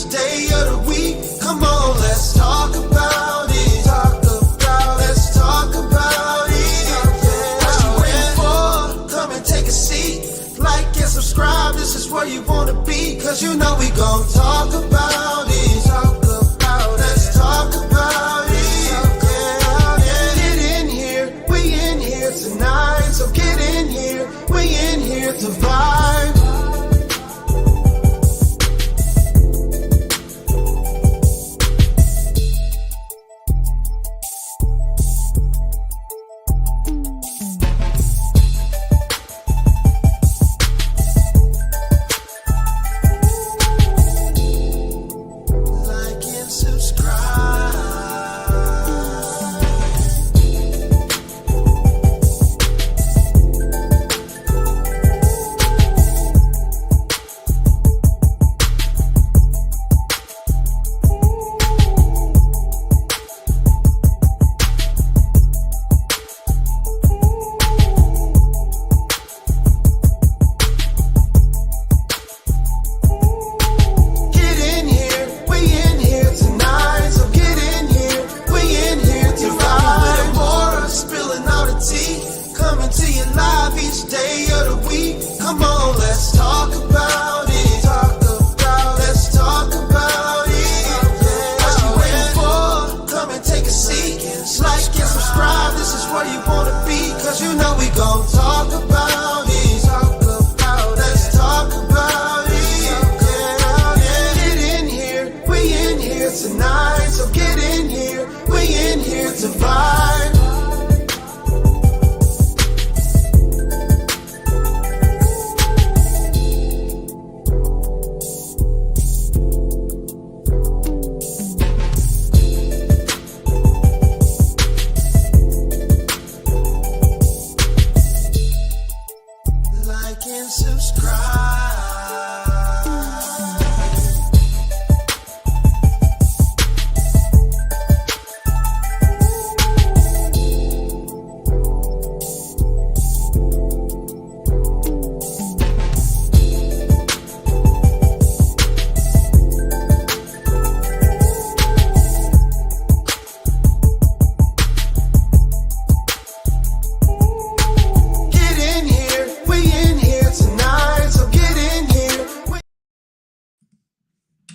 each day of the week. Come on, let's talk about it. Let's talk about it. What you waiting for? Come and take a seat. Like and subscribe, this is where you wanna be. Cause you know we gon' talk about it. Let's talk about it. Get in here, we in here tonight. So get in here, we in here to vibe.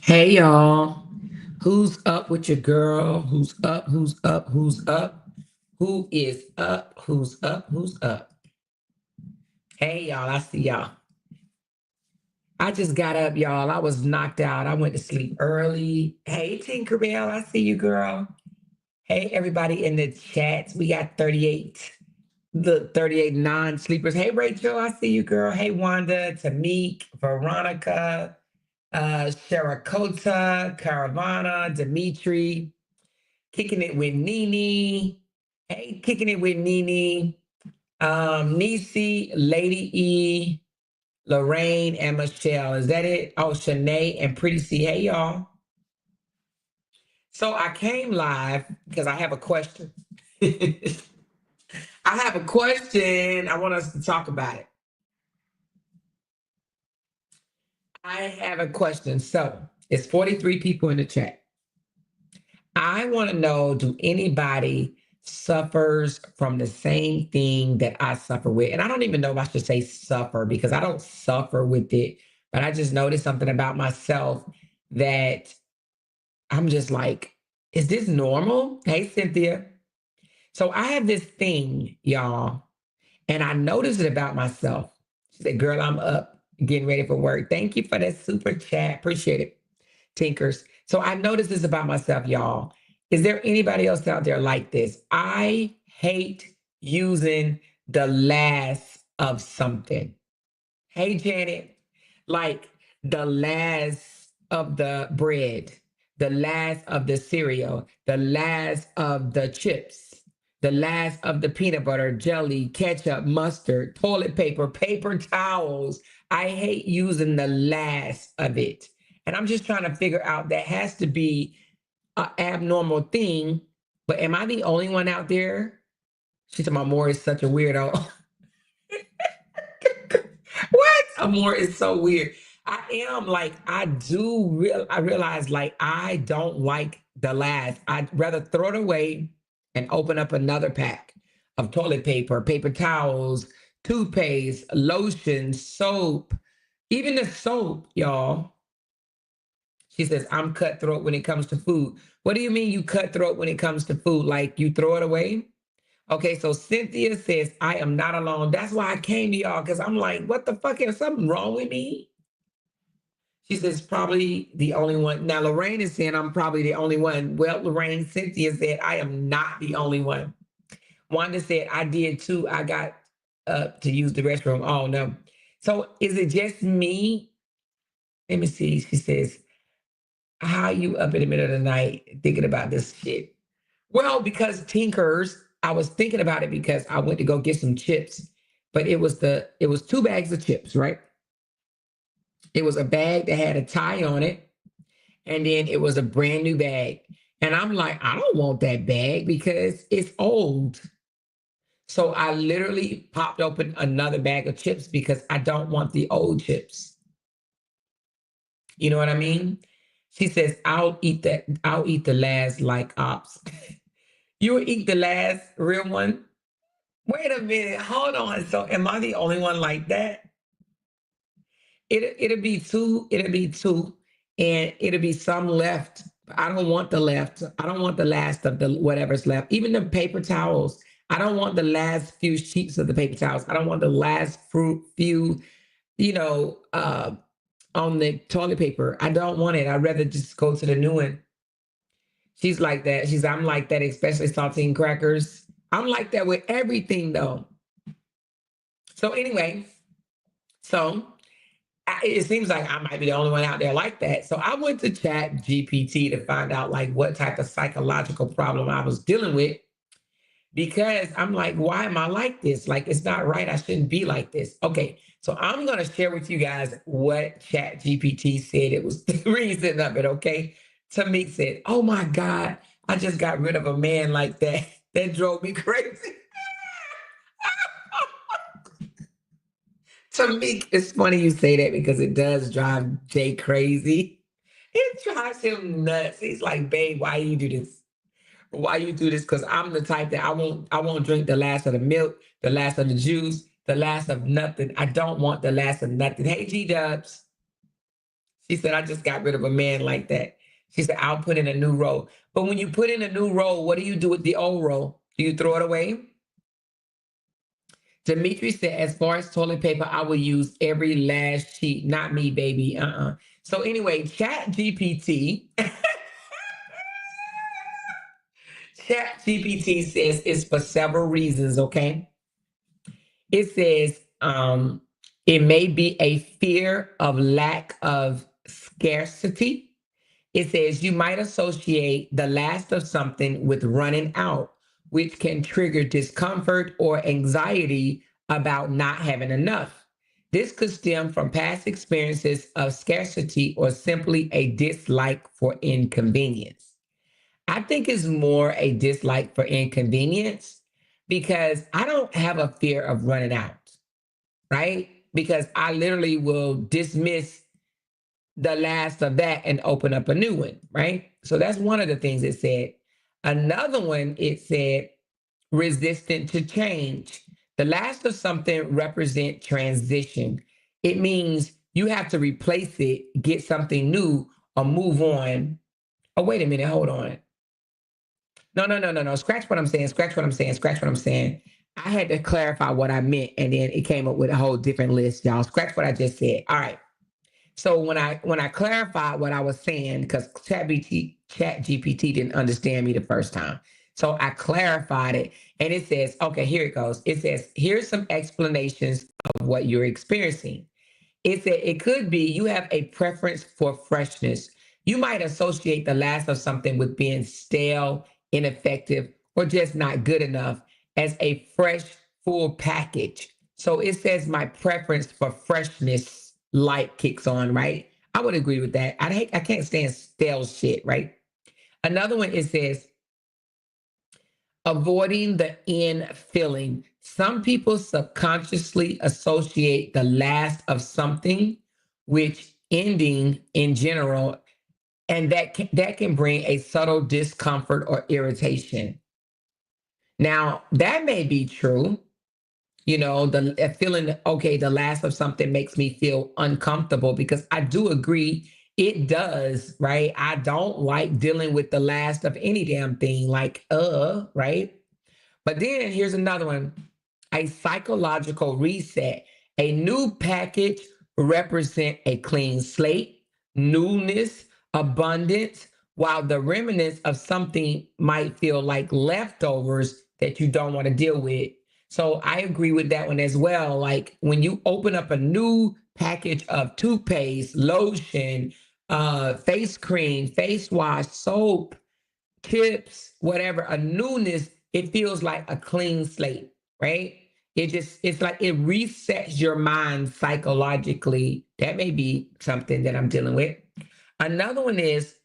Hey y'all, who's up with your girl? Who's up? Who's up? Who's up? Who is up? Who's up? Who's up? Hey y'all, I see y'all. I just got up, y'all. I was knocked out. I went to sleep early. Hey Tinkerbell, I see you, girl. Hey everybody in the chats. We got 38 non-sleepers. Hey Rachel, I see you, girl. Hey Wanda, Tamik, Veronica, Sharakota, Caravana, Dimitri, kicking it with Nene. Hey, kicking it with Nene. Nisi, Lady E, Lorraine, and Michelle. Is that it? Oh, Shanae and Pretty C. Hey, y'all. So I came live because I have a question. I have a question. I want us to talk about it. I have a question. So it's 43 people in the chat. I want to know, do anybody suffers from the same thing that I suffer with? And I don't even know if I should say suffer because I don't suffer with it, but I just noticed something about myself that I'm just like, is this normal? Hey, Cynthia. So I have this thing, y'all, and I noticed it about myself. She said, girl, I'm up, getting ready for work. Thank you for that super chat. Appreciate it, Tinkers. So I noticed this about myself, y'all. Is there anybody else out there like this? I hate using the last of something. Hey, Janet, like the last of the bread, the last of the cereal, the last of the chips, the last of the peanut butter, jelly, ketchup, mustard, toilet paper, paper towels. I hate using the last of it. And I'm just trying to figure out, that has to be an abnormal thing. But am I the only one out there? She said, Amor is such a weirdo. What? Amor is so weird. I am like, I realize like I don't like the last. I'd rather throw it away and open up another pack of toilet paper, paper towels, toothpaste, lotion, soap, even the soap, y'all. She says, I'm cutthroat when it comes to food. What do you mean you cutthroat when it comes to food? Like you throw it away? Okay, so Cynthia says, I am not alone. That's why I came to y'all, because I'm like, what the fuck? Is something wrong with me? She says, probably the only one. Now, Lorraine is saying I'm probably the only one. Well, Lorraine, Cynthia said, I am not the only one. Wanda said, I did too. I got up to use the restroom. Oh, no. So is it just me? Let me see. She says, how you up in the middle of the night thinking about this shit? Well, because Tinkers, I was thinking about it because I went to go get some chips, but it was 2 bags of chips, right? It was a bag that had a tie on it, and then it was a brand new bag. And I'm like, I don't want that bag because it's old. So I literally popped open another bag of chips because I don't want the old chips. You know what I mean? She says, I'll eat that. I'll eat the last like ops. You will eat the last real one? Wait a minute. Hold on. So am I the only one like that? It'll be two. It'll be two. And it'll be some left. I don't want the left. I don't want the last of the whatever's left. Even the paper towels. I don't want the last few sheets of the paper towels. I don't want the last few, you know, on the toilet paper. I don't want it. I'd rather just go to the new one. She's like that. I'm like that, especially saltine crackers. I'm like that with everything though. So anyway, so it seems like I might be the only one out there like that. So I went to Chat GPT to find out like what type of psychological problem I was dealing with, because I'm like, why am I like this? Like, it's not right. I shouldn't be like this. Okay. So I'm going to share with you guys what Chat GPT said. It was the reason of it. Okay. Tamik said, oh my God, I just got rid of a man like that. That drove me crazy. Tamik, it's funny you say that because it does drive Jay crazy. It drives him nuts. He's like, babe, why you do this? Why you do this? Because I'm the type that I won't drink the last of the milk, the last of the juice, the last of nothing. I don't want the last of nothing. Hey, G Dubs. She said, I just got rid of a man like that. She said, I'll put in a new roll. But when you put in a new roll, what do you do with the old roll? Do you throw it away? Dimitri said, as far as toilet paper, I will use every last sheet. Not me, baby. So anyway, Chat GPT. Chat GPT says it's for several reasons, okay? It says it may be a fear of lack of scarcity. It says you might associate the last of something with running out, which can trigger discomfort or anxiety about not having enough. This could stem from past experiences of scarcity or simply a dislike for inconvenience. I think it's more a dislike for inconvenience because I don't have a fear of running out, right? Because I literally will dismiss the last of that and open up a new one, right? So that's one of the things it said. Another one, it said resistant to change. The last of something represent transition. It means you have to replace it, get something new, or move on. Oh, wait a minute, hold on. No. Scratch what I'm saying. Scratch what I'm saying. Scratch what I'm saying. I had to clarify what I meant, and then it came up with a whole different list, y'all. Scratch what I just said. All right. So when I clarified what I was saying, because Chat GPT didn't understand me the first time. So I clarified it, and it says, okay, here it goes. It says, here's some explanations of what you're experiencing. It said it could be you have a preference for freshness. You might associate the last of something with being stale, ineffective, or just not good enough as a fresh, full package. So it says my preference for freshness light kicks on, right? I would agree with that. I can't stand stale shit, right? Another one, it says avoiding the end feeling. Some people subconsciously associate the last of something, which ending in general, and that can bring a subtle discomfort or irritation. Now, that may be true. The feeling, okay, the last of something makes me feel uncomfortable, because I do agree it does, right? I don't like dealing with the last of any damn thing, like, right? But then here's another one: a psychological reset. A new package represent a clean slate, newness, abundance, while the remnants of something might feel like leftovers that you don't want to deal with. So I agree with that one as well. Like when you open up a new package of toothpaste, lotion, face cream, face wash, soap, tips, whatever, a newness, it feels like a clean slate, right? It's like it resets your mind psychologically. That may be something that I'm dealing with. Another one is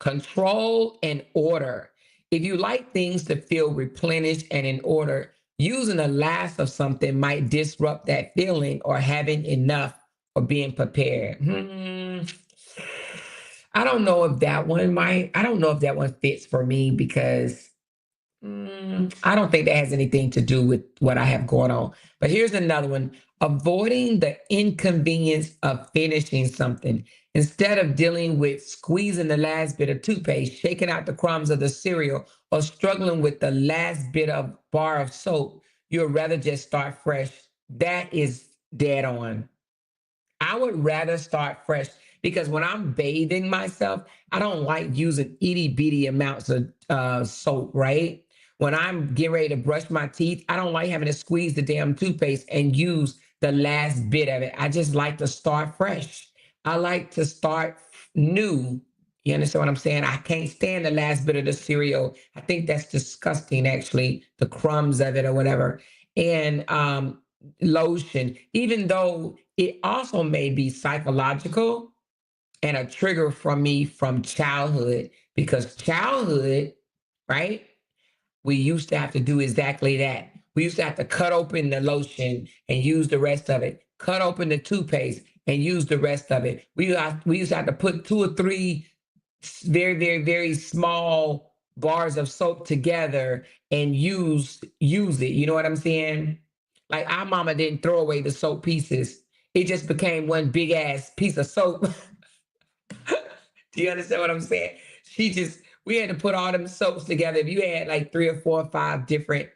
control and order. If you like things to feel replenished and in order, using the last of something might disrupt that feeling, or having enough or being prepared. I don't know if that one might, I don't know if that one fits for me, because I don't think that has anything to do with what I have going on. But here's another one: avoiding the inconvenience of finishing something. Instead of dealing with squeezing the last bit of toothpaste, shaking out the crumbs of the cereal, or struggling with the last bit of bar of soap, you'd rather just start fresh. That is dead on. I would rather start fresh, because when I'm bathing myself, I don't like using itty bitty amounts of soap, right? When I'm getting ready to brush my teeth, I don't like having to squeeze the damn toothpaste and use the last bit of it. I just like to start fresh. I like to start new. You understand what I'm saying? I can't stand the last bit of the cereal. I think that's disgusting, actually, the crumbs of it or whatever. And lotion, even though it also may be psychological and a trigger from me from childhood, because childhood, right? We used to have to do exactly that. We used to have to cut open the lotion and use the rest of it, cut open the toothpaste and use the rest of it. We used to have to put 2 or 3 very, very, very small bars of soap together and use it. You know what I'm saying? Like our mama didn't throw away the soap pieces. It just became one big ass piece of soap. Do you understand what I'm saying? We had to put all them soaps together. If you had like 3 or 4 or 5 different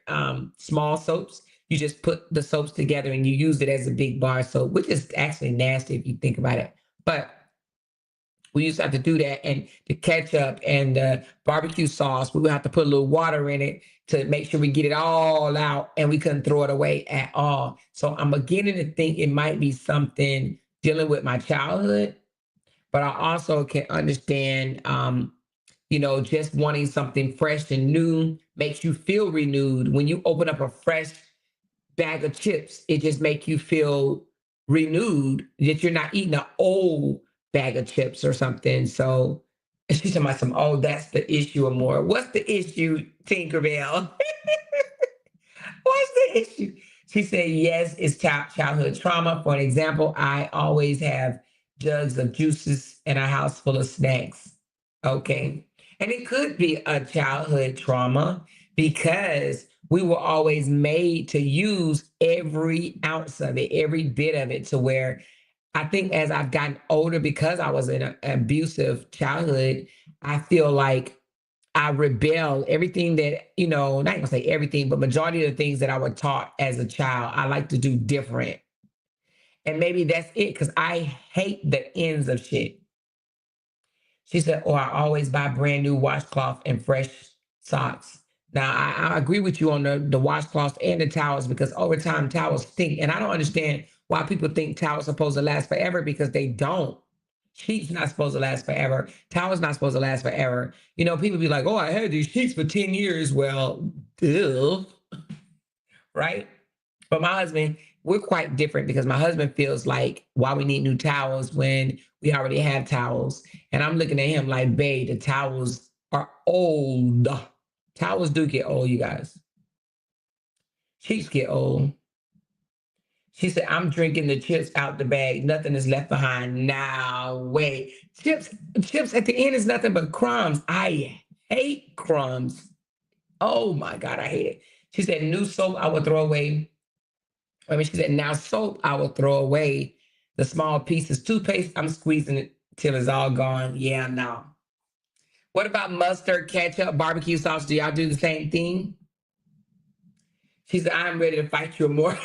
small soaps, you just put the soaps together and you use it as a big bar soap, which is actually nasty if you think about it. But we used to have to do that, and the ketchup and the barbecue sauce, we would have to put a little water in it to make sure we get it all out, and we couldn't throw it away at all. So I'm beginning to think it might be something dealing with my childhood, but I also can understand, just wanting something fresh and new makes you feel renewed. When you open up a fresh bag of chips, it just makes you feel renewed, that you're not eating an old bag of chips or something. So she's talking about some, oh, that's the issue or more. What's the issue, Tinkerbell? What's the issue? She said, yes, it's childhood trauma. For an example, I always have jugs of juices and a house full of snacks. Okay. And it could be a childhood trauma, because we were always made to use every ounce of it, every bit of it, to where I think as I've gotten older, because I was in an abusive childhood, I feel like I rebel. Everything that, not gonna say everything, but majority of the things that I was taught as a child, I like to do different. And maybe that's it, because I hate the ends of shit. She said, or I always buy brand new washcloth and fresh socks. Now, I agree with you on the washcloths and the towels, because over time towels stink. And I don't understand why people think towels are supposed to last forever, because they don't. Sheets not supposed to last forever. Towels not supposed to last forever. People be like, oh, I had these sheets for 10 years. Well, ew, right? But my husband, we're quite different, because my husband feels like, why we need new towels when we already have towels. And I'm looking at him like, babe, the towels are old. Towels do get old, you guys. Sheets get old. She said, I'm drinking the chips out the bag. Nothing is left behind. Now, wait. Chips at the end is nothing but crumbs. I hate crumbs. Oh my God, I hate it. She said, new soap I would throw away. She said, now soap I will throw away. The small pieces. Toothpaste, I'm squeezing it till it's all gone. Yeah, no. What about mustard, ketchup, barbecue sauce? Do y'all do the same thing? She said, I'm ready to fight you more.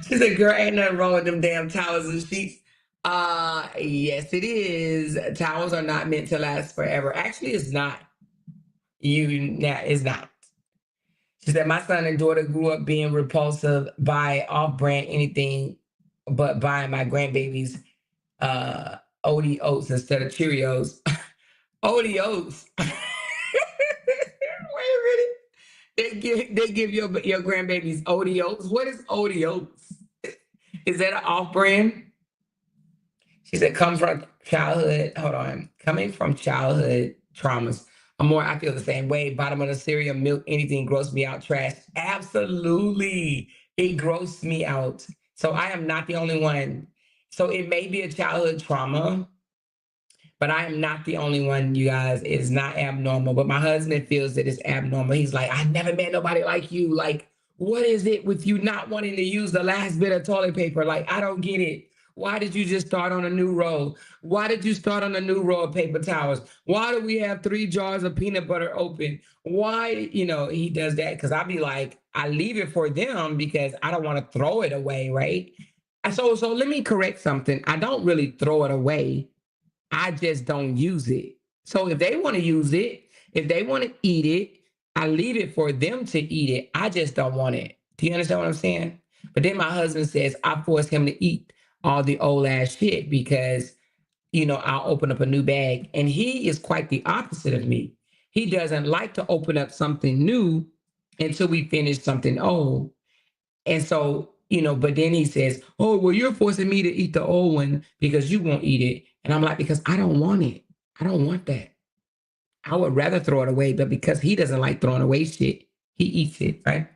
She said, girl, ain't nothing wrong with them damn towels and sheets. Yes, it is. Towels are not meant to last forever. Actually, it's not. It's not. She said, my son and daughter grew up being repulsive by off-brand anything but buying my grandbabies Oaty oats instead of Cheerios. Oaty oats. Wait a minute. They give your grandbabies Oaty oats. What is Oaty oats? Is that an off-brand? She said, comes from childhood. Hold on. Coming from childhood traumas. I feel the same way. Bottom of the cereal, milk, anything gross me out. Trash. Absolutely. It grossed me out. So I am not the only one. So it may be a childhood trauma, but I am not the only one, you guys. It is not abnormal. But my husband feels that it's abnormal. He's like, I never met nobody like you. Like, what is it with you not wanting to use the last bit of toilet paper? Like, I don't get it. Why did you just start on a new roll? Why did you start on a new roll of paper towels? Why do we have 3 jars of peanut butter open? Why, he does that? Because I'll be like, I leave it for them because I don't want to throw it away, right? So let me correct something. I don't really throw it away. I just don't use it. So if they want to use it, if they want to eat it, I leave it for them to eat it. I just don't want it. Do you understand what I'm saying? But then my husband says I force him to eat all the old ass shit because, I'll open up a new bag. And he is quite the opposite of me. He doesn't like to open up something new until we finish something old. And so, but then he says, oh, well, you're forcing me to eat the old one because you won't eat it. And I'm like, because I don't want it. I don't want that. I would rather throw it away. But because he doesn't like throwing away shit, he eats it, right?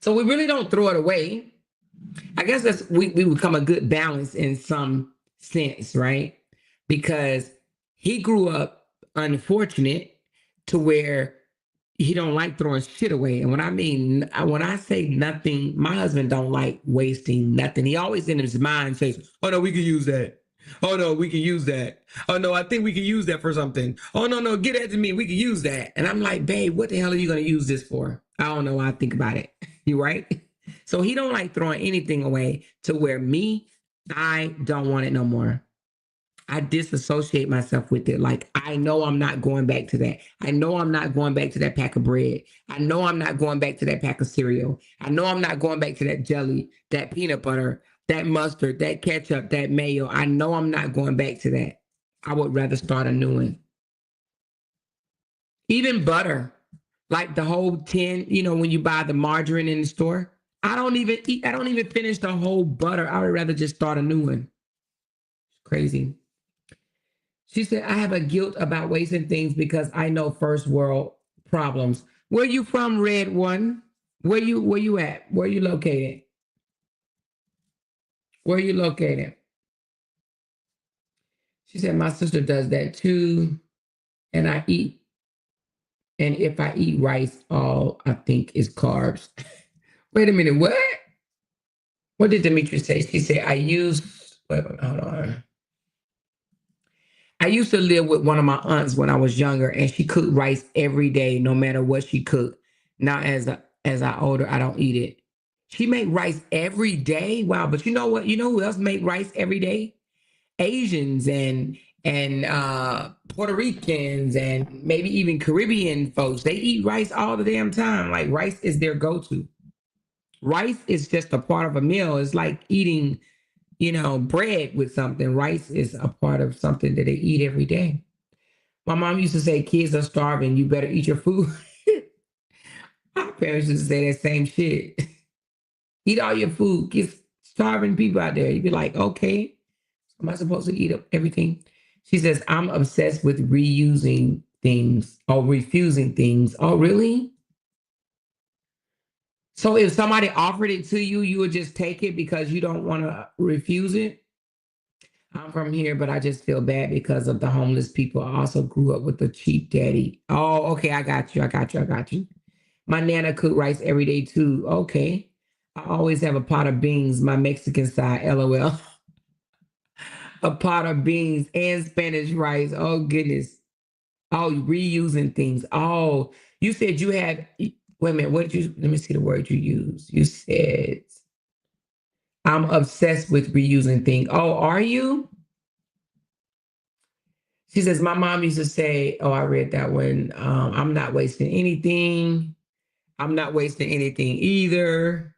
So we really don't throw it away. I guess we become a good balance in some sense, right? Because he grew up unfortunate to where he don't like throwing shit away. And when I say nothing, my husband don't like wasting nothing. He always in his mind says, oh no, we can use that. Oh no, we can use that. Oh no, I think we can use that for something. Oh no, get that to me. We can use that. And I'm like, babe, what the hell are you going to use this for? I don't know. I think about it. You right? So he don't like throwing anything away to where me, I don't want it no more. I disassociate myself with it. Like, I know I'm not going back to that. I know I'm not going back to that pack of bread. I know I'm not going back to that pack of cereal. I know I'm not going back to that jelly, that peanut butter, that mustard, that ketchup, that mayo. I know I'm not going back to that. I would rather start a new one. Even butter, like the whole tin, when you buy the margarine in the store. I don't even finish the whole butter. I would rather just start a new one. It's crazy. She said, I have a guilt about wasting things because I know first world problems. Where you from, Red One? Where you at? Where you located? Where you located? She said, my sister does that too. And I eat. And if I eat rice, all I think is carbs. Wait a minute, what? What did Demetri say? She said, hold on. I used to live with one of my aunts when I was younger, and she cooked rice every day, no matter what she cooked. Now, as I older, I don't eat it. She made rice every day. Wow! But you know what? You know who else make rice every day? Asians and Puerto Ricans and maybe even Caribbean folks. They eat rice all the damn time. Like rice is their go-to. Rice is just a part of a meal. It's like eating bread with something. Rice is a part of something that they eat every day. My mom used to say, kids are starving. You better eat your food. My parents used to say that same shit. Eat all your food. Kids starving people out there. You'd be like, okay, am I supposed to eat up everything? She says, I'm obsessed with reusing things or refusing things. Oh, really? So if somebody offered it to you, you would just take it because you don't want to refuse it? I'm from here, but I just feel bad because of the homeless people. I also grew up with a cheap daddy. Oh, okay. I got you. I got you. I got you. My nana cook rice every day too. Okay. I always have a pot of beans, my Mexican side, LOL. A pot of beans and Spanish rice. Oh, goodness. Oh, reusing things. Oh, you said you had, wait a minute. What did you, let me see the word you used. You said, I'm obsessed with reusing things. Oh, are you? She says, my mom used to say, oh, I read that one. I'm not wasting anything. I'm not wasting anything either.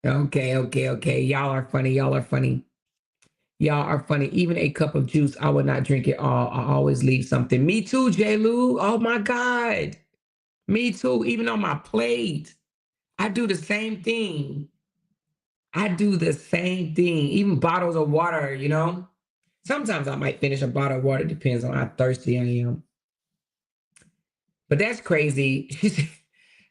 Okay, okay, okay. Y'all are funny. Y'all are funny. Y'all are funny. Even a cup of juice, I would not drink it all. I always leave something. Me too, J. Lou. Oh my God. Me too. Even on my plate, I do the same thing. I do the same thing. Even bottles of water, you know? Sometimes I might finish a bottle of water. Depends on how thirsty I am. But that's crazy. She said,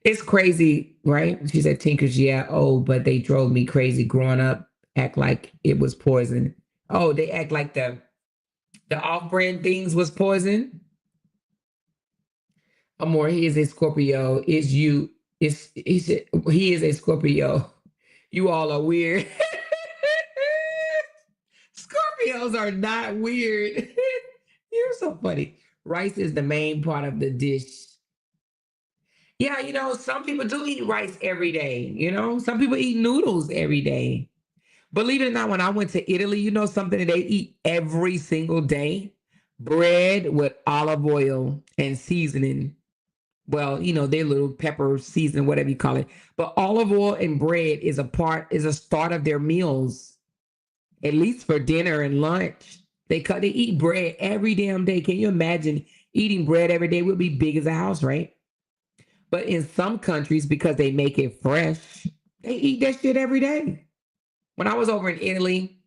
it's crazy, right? She said, Tinkers, yeah, oh, but they drove me crazy growing up, act like it was poison. Oh, they act like the off-brand things was poison. Amor, he is a Scorpio. Is you, is he is a Scorpio. You all are weird. Scorpios are not weird. You're so funny. Rice is the main part of the dish. Yeah, some people do eat rice every day. Some people eat noodles every day. Believe it or not, when I went to Italy, something that they eat every single day? Bread with olive oil and seasoning. Well, their little pepper seasoning, whatever you call it. But olive oil and bread is a start of their meals, at least for dinner and lunch. They eat bread every damn day. Can you imagine eating bread every day? Would be big as a house, right? But in some countries, because they make it fresh, they eat that shit every day. When I was over in Italy,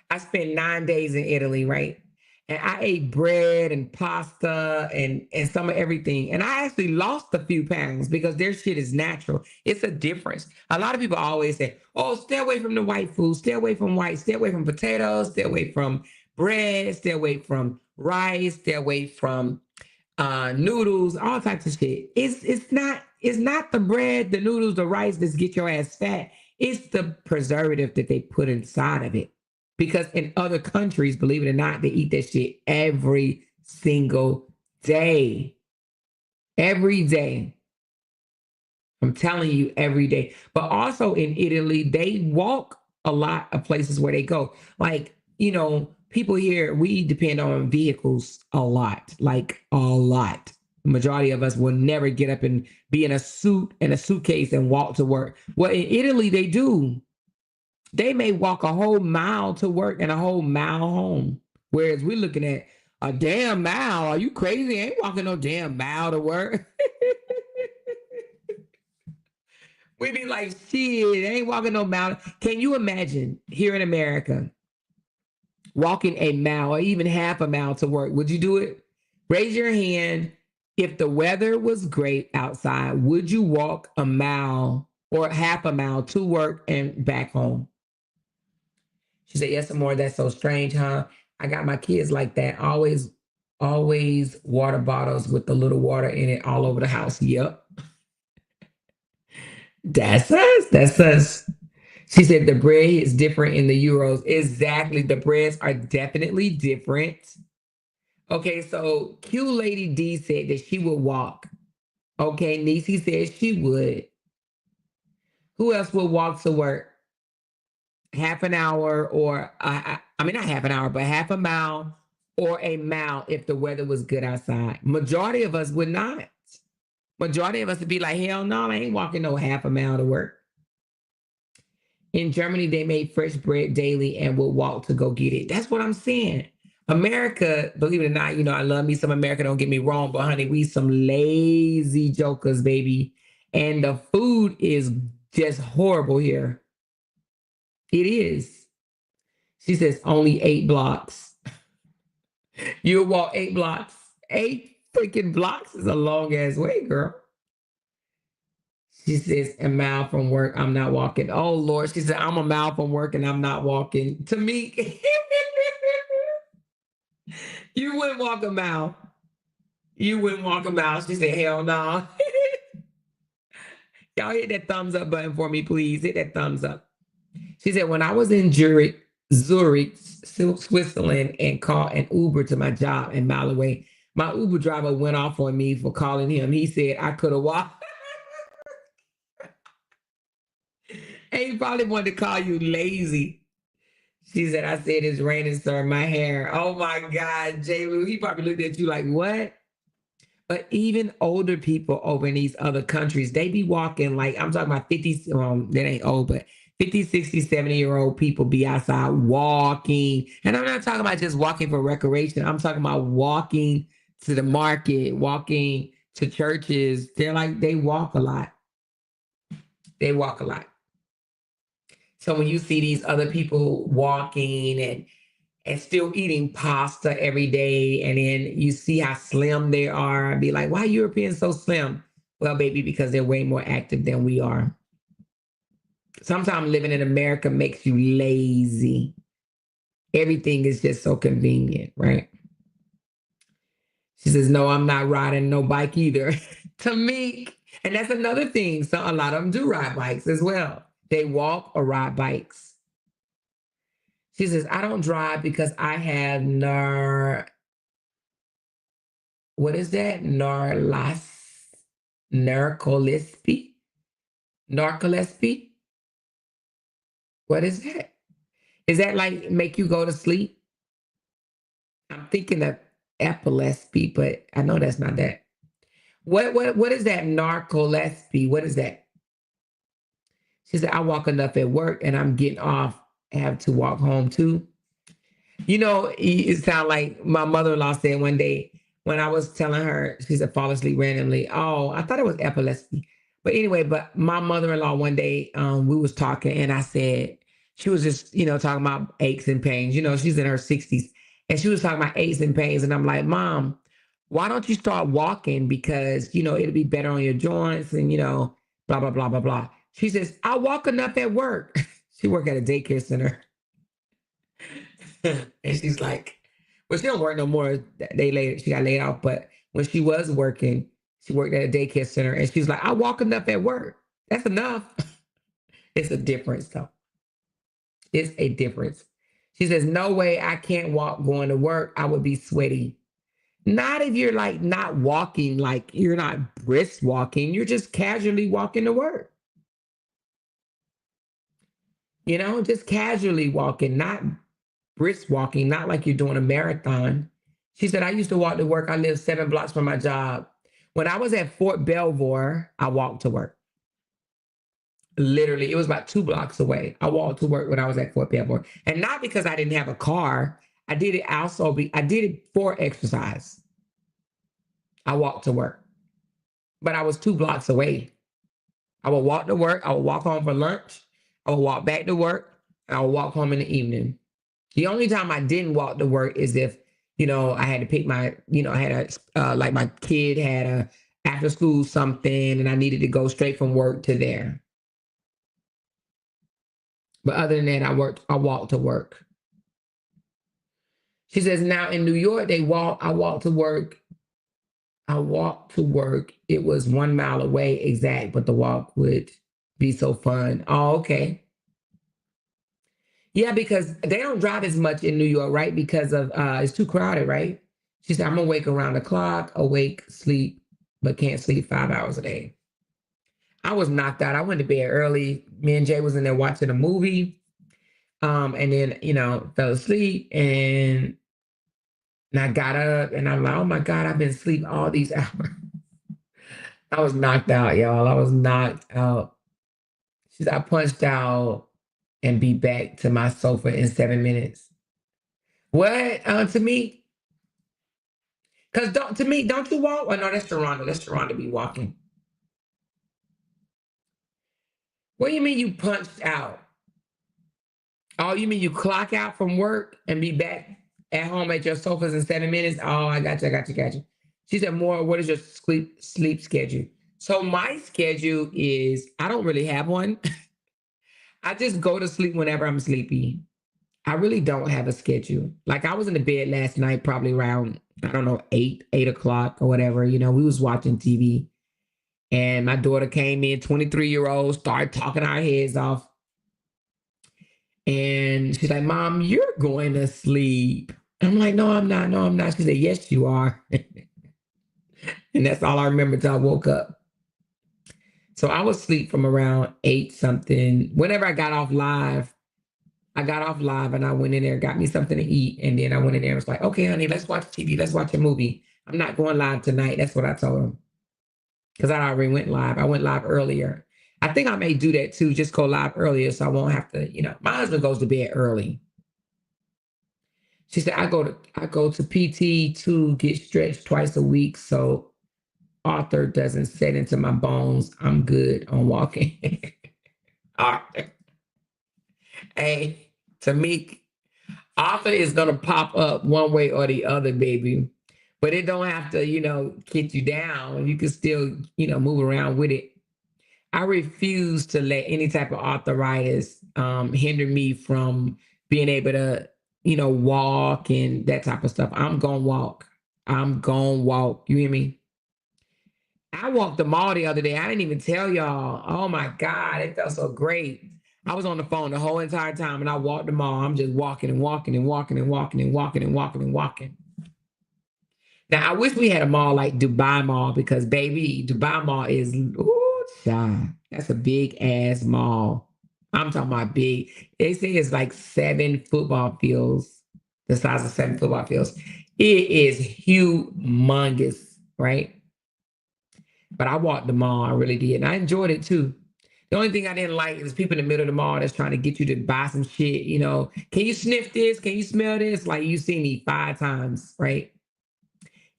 I spent 9 days in Italy, right? And I ate bread and pasta and some of everything. And I actually lost a few pounds because their shit is natural. It's a difference. A lot of people always say, oh, stay away from the white food, stay away from white, stay away from potatoes, stay away from bread, stay away from rice, stay away from noodles, all types of shit. It's not the bread, the noodles, the rice that get your ass fat. It's the preservative that they put inside of it. Because in other countries, believe it or not, they eat that shit every single day. Every day. I'm telling you, every day. But also in Italy, they walk a lot of places where they go. Like, people here, we depend on vehicles a lot, like a lot. The majority of us will never get up and be in a suit and a suitcase and walk to work. Well, in Italy, they do. They may walk a whole mile to work and a whole mile home. Whereas we're looking at a damn mile. Are you crazy? I ain't walking no damn mile to work. We be like, shit, I ain't walking no mile. Can you imagine here in America walking a mile or even half a mile to work? Would you do it? Raise your hand. If the weather was great outside, would you walk a mile or half a mile to work and back home? She said, yes, Amor, that's so strange, huh? I got my kids like that. Always water bottles with the little water in it all over the house. Yep. That's us. That's us. She said the bread is different in the euros. Exactly. The breads are definitely different. Okay, so Q Lady D said that she would walk. Okay, Nisi said she would. Who else would walk to work? Half an hour or, I mean, not half an hour, but half a mile or a mile if the weather was good outside. Majority of us would not. Majority of us would be like, hell no, I ain't walking no half a mile to work. In Germany, they made fresh bread daily and would walk to go get it. That's what I'm saying. America, believe it or not, I love me some America, don't get me wrong, but honey, we some lazy jokers, baby. And the food is just horrible here. It is. She says only 8 blocks. You'll walk 8 blocks. 8 freaking blocks is a long ass way, girl. She says, a mile from work, I'm not walking. Oh, Lord. She said, I'm a mile from work and I'm not walking. To me, you wouldn't walk a mile. You wouldn't walk a mile. She said, hell no. Y'all hit that thumbs up button for me, please. Hit that thumbs up. She said, when I was in Zurich, Switzerland, and called an Uber to my job a mile away, my Uber driver went off on me for calling him. He said I could have walked. And he probably wanted to call you lazy. She said, I said it's raining, sir. My hair. Oh my God, J. Lou. He probably looked at you like, what? But even older people over in these other countries, they be walking like, I'm talking about 50, that ain't old, but 50, 60, 70-year-old people be outside walking. And I'm not talking about just walking for recreation. I'm talking about walking to the market, walking to churches. They're like, they walk a lot. They walk a lot. So when you see these other people walking and still eating pasta every day, and then you see how slim they are, I'd be like, why are Europeans so slim? Well, baby, because they're way more active than we are. Sometimes living in America makes you lazy. Everything is just so convenient, right? She says, no, I'm not riding no bike either. To me, and that's another thing. So a lot of them do ride bikes as well. They walk or ride bikes. She says, I don't drive because I have what is that? Narcolepsy? Narcolepsy? What is that? Is that like make you go to sleep? I'm thinking of epilepsy, but I know that's not that. What is that narcolepsy? What is that? She said, I walk enough at work and I'm getting off. I have to walk home too. You know, it sounds like my mother-in-law said one day when I was telling her, she said, fall asleep randomly. Oh, I thought it was epilepsy. But anyway, but my mother-in-law one day, we was talking and I said, she was just, talking about aches and pains. She's in her 60s and she was talking about aches and pains. And I'm like, Mom, why don't you start walking? Because, it'll be better on your joints and, blah, blah, blah, blah, blah. She says, I walk enough at work. She work at a daycare center. And she's like, well, she don't work no more. She got laid off. But when she was working, she worked at a daycare center. And she's like, I walk enough at work. That's enough. It's a difference, though. It's a difference. She says, no way I can't walk going to work. I would be sweaty. Not if you're like not walking, like you're not brisk walking. You're just casually walking to work. Just casually walking, not brisk walking, not like you're doing a marathon. She said, I used to walk to work. I lived 7 blocks from my job. When I was at Fort Belvoir, I walked to work. Literally, it was about 2 blocks away. I walked to work when I was at Fort Belvoir. And not because I didn't have a car. I did it for exercise. I walked to work. But I was 2 blocks away. I would walk to work. I would walk home for lunch. I would walk back to work. And I would walk home in the evening. The only time I didn't walk to work is if, I had to pick my, I had like my kid had a after school something and I needed to go straight from work to there. But other than that, I walked to work. She says, now in New York, I walked to work. It was 1 mile away exact, but the walk would be so fun. Oh, okay. Yeah, because they don't drive as much in New York, right? Because of it's too crowded, right? She said, I'm awake around the clock, awake, sleep, but can't sleep 5 hours a day. I was knocked out. I went to bed early. Me and Jay was in there watching a movie. And then, fell asleep and I got up and I'm like, oh my God, I've been asleep all these hours. I was knocked out, y'all. I was knocked out. She said, I punched out and be back to my sofa in 7 minutes. What? To me? Because don't you walk? Oh, no, that's Sharonda. That's Sharonda be walking. What do you mean you punched out? Oh, you mean you clock out from work and be back at home at your sofas in 7 minutes? Oh, I got you. She said, more, what is your sleep schedule? So my schedule is, I don't really have one. I just go to sleep whenever I'm sleepy. I really don't have a schedule. Like I was in the bed last night, probably around, I don't know, 8 o'clock or whatever. You know, we was watching TV and my daughter came in, 23-year-old, started talking our heads off. And she's like, Mom, you're going to sleep. I'm like, no, I'm not. No, I'm not. She said, yes, you are. And that's all I remember till I woke up. So I was asleep from around 8 something. Whenever I got off live and I went in there, got me something to eat. And then I went in there and was like, okay, honey, let's watch TV. Let's watch a movie. I'm not going live tonight. That's what I told him. Because I already went live. I went live earlier. I think I may do that too, just go live earlier so I won't have to, you know, my husband goes to bed early. She said, I go to PT to get stretched twice a week. So Arthur doesn't set into my bones. I'm good on walking. Arthur. Hey, Tamik, Arthur is gonna pop up one way or the other, baby. But it don't have to, you know, get you down. You can still, you know, move around with it. I refuse to let any type of arthritis hinder me from being able to, you know, walk and that type of stuff. I'm gonna walk. I'm gonna walk. You hear me? I walked the mall the other day. I didn't even tell y'all. Oh my God, it felt so great. I was on the phone the whole entire time and I walked the mall. I'm just walking and walking and walking and walking and walking and walking and walking. Now, I wish we had a mall like Dubai Mall because, baby, Dubai Mall is, ooh, child, that's a big ass mall. I'm talking about big. They say it's like 7 football fields, the size of 7 football fields. It is humongous, right? But I walked the mall. I really did. And I enjoyed it too. The only thing I didn't like is people in the middle of the mall that's trying to get you to buy some shit. You know, can you sniff this? Can you smell this? Like you seen me 5 times, right?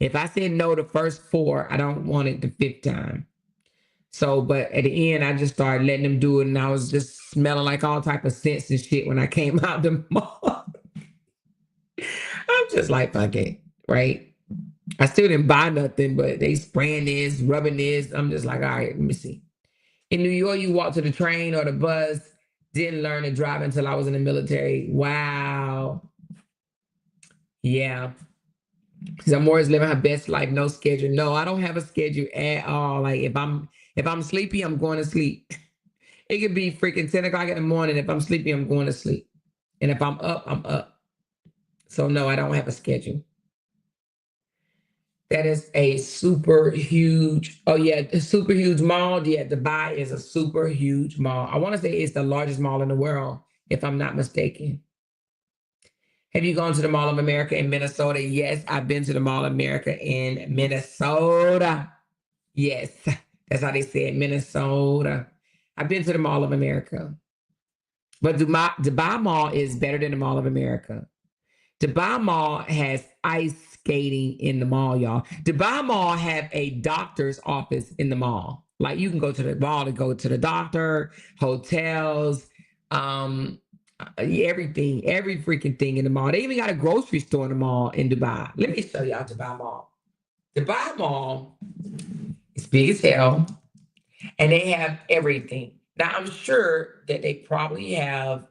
If I said no the first 4, I don't want it the 5th time. So, but at the end, I just started letting them do it, and I was just smelling like all type of scents and shit when I came out the mall. I'm just like, fuck it, right? I still didn't buy nothing, but they spraying this, rubbing this. I'm just like, all right, let me see. In New York, you walk to the train or the bus. Didn't learn to drive until I was in the military. Wow. Yeah. Zamora's living her best life, no schedule. No, I don't have a schedule at all. Like if I'm sleepy, I'm going to sleep. It could be freaking 10 o'clock in the morning. If I'm sleepy, I'm going to sleep. And if I'm up, I'm up. So no, I don't have a schedule. That is a super huge, oh yeah, a super huge mall. Yeah, Dubai is a super huge mall. I want to say it's the largest mall in the world, if I'm not mistaken. Have you gone to the Mall of America in Minnesota? Yes, I've been to the Mall of America in Minnesota. Yes, that's how they say it, Minnesota. I've been to the Mall of America. But Dubai Mall is better than the Mall of America. Dubai Mall has ice skating in the mall, y'all. Dubai Mall have a doctor's office in the mall. Like you can go to the mall to go to the doctor, hotels, everything, every freaking thing in the mall. They even got a grocery store in the mall in Dubai. Let me show y'all Dubai Mall. Dubai Mall is big as hell, and they have everything. Now I'm sure that they probably have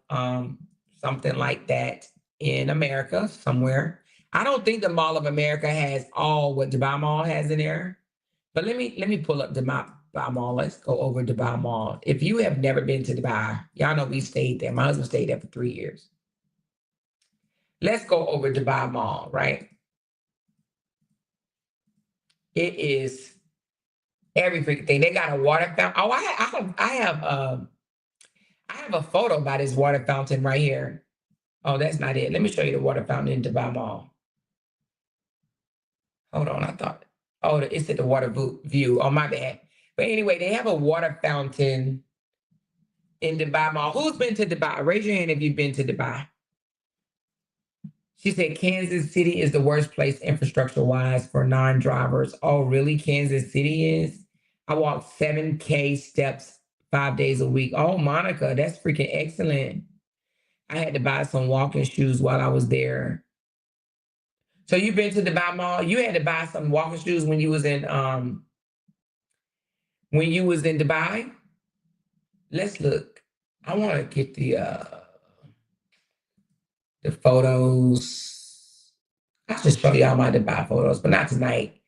something like that in America somewhere. I don't think the Mall of America has all what Dubai Mall has in there. But let me pull up Dubai Mall. Let's go over Dubai Mall. If you have never been to Dubai, y'all know we stayed there. My husband stayed there for 3 years. Let's go over Dubai Mall, right? It is every freaking thing. They got a water fountain. Oh, I have a photo by this water fountain right here. Oh, that's not it. Let me show you the water fountain in Dubai Mall. Hold on, I thought. Oh, it's at the water view. Oh, my bad. But anyway, they have a water fountain in Dubai Mall. Who's been to Dubai? Raise your hand if you've been to Dubai. She said Kansas City is the worst place infrastructure-wise for non-drivers. Oh, really? Kansas City is? I walk 7K steps 5 days a week. Oh, Monica, that's freaking excellent. I had to buy some walking shoes while I was there. So you've been to Dubai Mall? You had to buy some walking shoes when you was in when you was in Dubai? Let's look. I want to get the photos. I should show y'all my Dubai photos, but not tonight.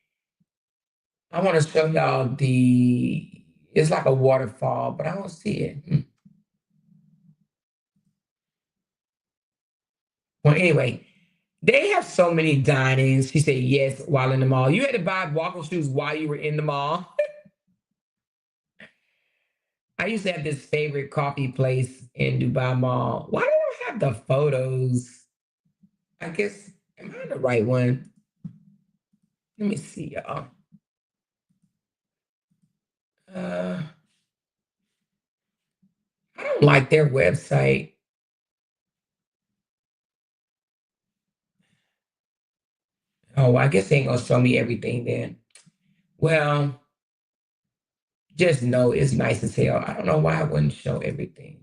I want to show y'all it's like a waterfall, but I don't see it. Well, anyway, they have so many dinings. She said yes while in the mall. You had to buy walking shoes while you were in the mall. I used to have this favorite coffee place in Dubai Mall. Why do I have the photos? I guess, am I the right one? Let me see, y'all. Uh, I don't like their website. Oh, I guess they ain't gonna show me everything then. Well, just know it's nice as hell. I don't know why I wouldn't show everything.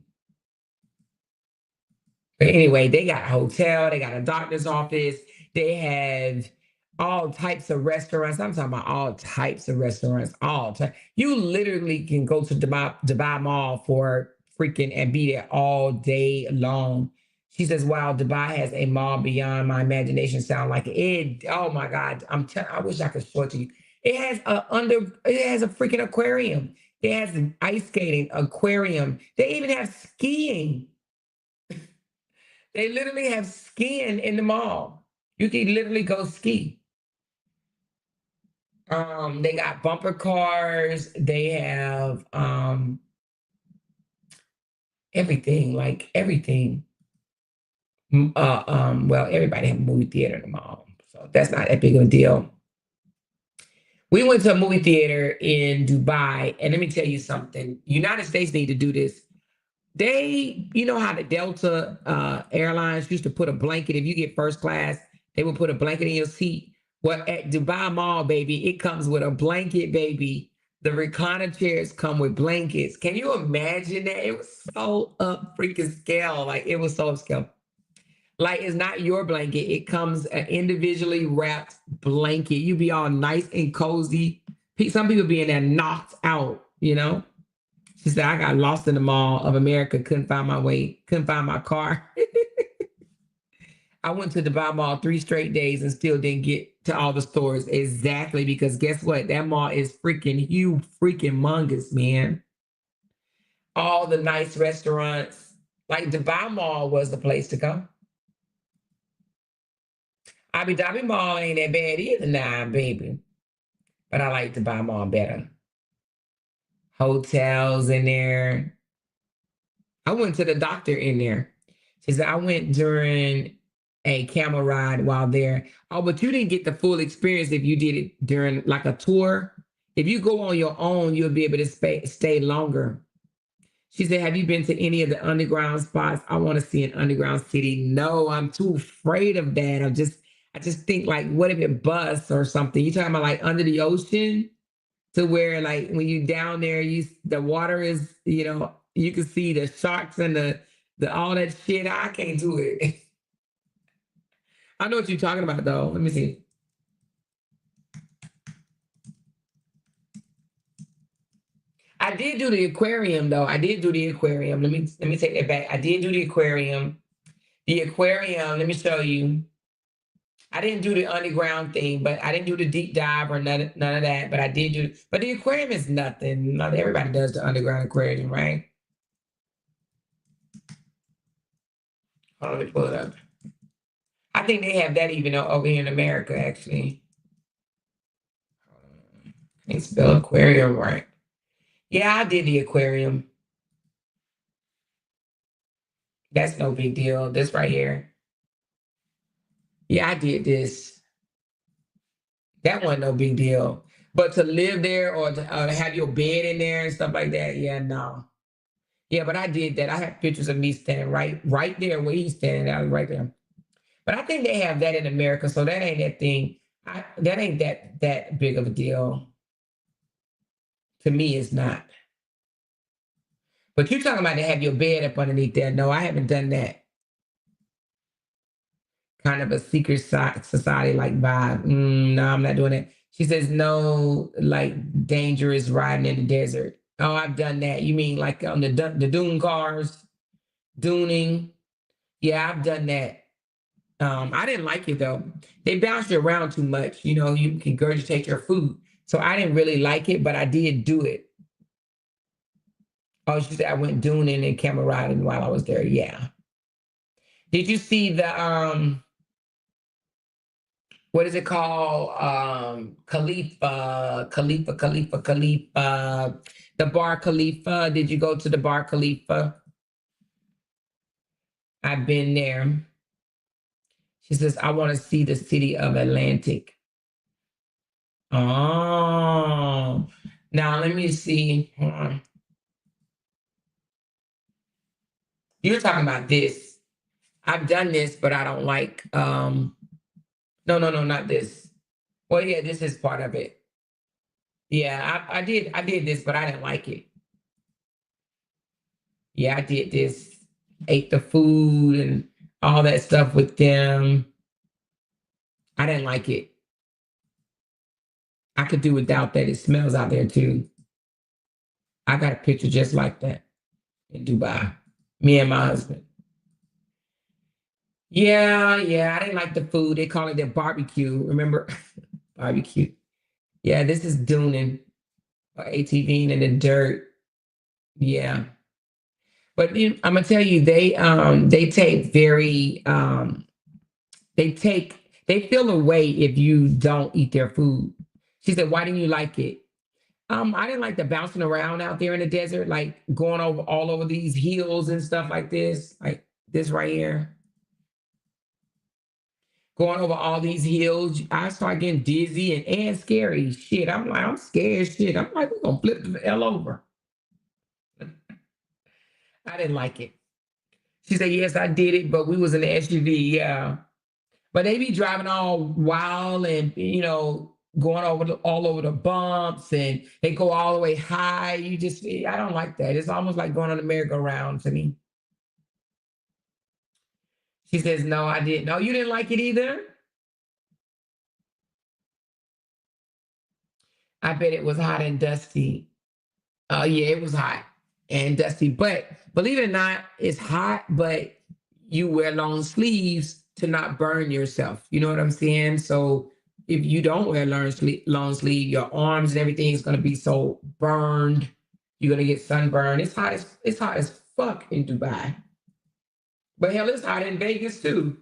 But anyway, they got a hotel, they got a doctor's office, they have all types of restaurants. I'm talking about all types of restaurants, all types. You literally can go to Dubai Mall for freaking and be there all day long. She says, wow, Dubai has a mall beyond my imagination. Sound like it. Oh my God. I wish I could show it to you. It has a freaking aquarium. It has an ice skating aquarium. They even have skiing. They literally have skiing in the mall. You can literally go ski. They got bumper cars. They have everything, like everything. Well, everybody have a movie theater in the mall, so that's not that big of a deal. We went to a movie theater in Dubai, and let me tell you something. United States need to do this. You know how the Delta Airlines used to put a blanket, if you get first class, they would put a blanket in your seat. Well, at Dubai Mall, baby, it comes with a blanket, baby. The recliner chairs come with blankets. Can you imagine that? It was so up freaking scale. Like, it was so upscale. Like, it's not your blanket. It comes an individually wrapped blanket. You be all nice and cozy. Some people be in there knocked out, you know? She said, I got lost in the Mall of America, couldn't find my way, couldn't find my car. I went to the Dubai Mall 3 straight days and still didn't get to all the stores. Exactly, because guess what? That mall is freaking huge, freaking mungus, man. All the nice restaurants. Like Dubai Mall was the place to go. Abu Dhabi Mall ain't that bad either now, baby. But I like Dubai Mall better. Hotels in there. I went to the doctor in there. She said, I went during a camel ride while there. Oh, but you didn't get the full experience if you did it during like a tour. If you go on your own, you'll be able to stay longer. She said, have you been to any of the underground spots? I want to see an underground city. No, I'm too afraid of that. I just think like, what if it busts or something? You talking about like under the ocean to where like when you down there, the water is, you can see the sharks and the all that shit. I can't do it. I know what you're talking about though. Let me see. I did do the aquarium though. I did do the aquarium. Let me take that back. I did do the aquarium. The aquarium, let me show you. I didn't do the underground thing, but I didn't do the deep dive or none of that. But I did do. But the aquarium is nothing. Not everybody does the underground aquarium, right? Hold on, let me pull it up. I think they have that even over here in America, actually. Can't spell aquarium right. Yeah, I did the aquarium. That's no big deal. This right here. Yeah, I did this. That wasn't no big deal. But to live there or to have your bed in there and stuff like that, yeah, no. Yeah, but I did that. I have pictures of me standing right there where he's standing. I was right there. But I think they have that in America, so that ain't that thing. That ain't that big of a deal. To me, it's not. But you're talking about to have your bed up underneath there. No, I haven't done that. Kind of a secret society like vibe. No, I'm not doing it. She says, no, like dangerous riding in the desert. Oh, I've done that. You mean like on the dune cars, duning? Yeah, I've done that. I didn't like it though. They bounce you around too much. You know, you can regurgitate your food. So I didn't really like it, but I did do it. Oh, she said I went duning and camel riding while I was there. Yeah. Did you see the what is it called? Khalifa, the Bar Khalifa. Did you go to the Bar Khalifa? I've been there. She says, I want to see the city of Atlantic. Oh, now let me see. Hold on. You're talking about this. I've done this, but I don't like, no, not this. Well, yeah, this is part of it. Yeah, I did this, but I didn't like it. Yeah, I did this, ate the food and all that stuff with them. I didn't like it. I could do without that. It smells out there too. I got a picture just like that in Dubai. Me and my husband. Yeah, I didn't like the food. They call it their barbecue. Remember? Barbecue. Yeah, this is Dunin or ATVing in the dirt. Yeah. But I'm gonna tell you, they take very they feel away if you don't eat their food. She said, why didn't you like it? I didn't like the bouncing around out there in the desert, like going over all over these hills and stuff like this right here. Going over all these hills, I start getting dizzy and scary. Shit, I'm like, I'm scared. Shit, I'm like, we're gonna flip the hell over. I didn't like it. She said, yes, I did it, but we was in the SUV. Yeah. But they be driving all wild and going all over the bumps, and they go all the way high. I don't like that. It's almost like going on the merry-go-round to me. She says, no, I didn't. No, you didn't like it either? I bet it was hot and dusty. Oh yeah, it was hot and dusty. But believe it or not, it's hot, but you wear long sleeves to not burn yourself. You know what I'm saying? So if you don't wear long sleeve, your arms and everything is gonna be so burned. You're gonna get sunburned. It's hot as fuck in Dubai. But hell, it's hot in Vegas too.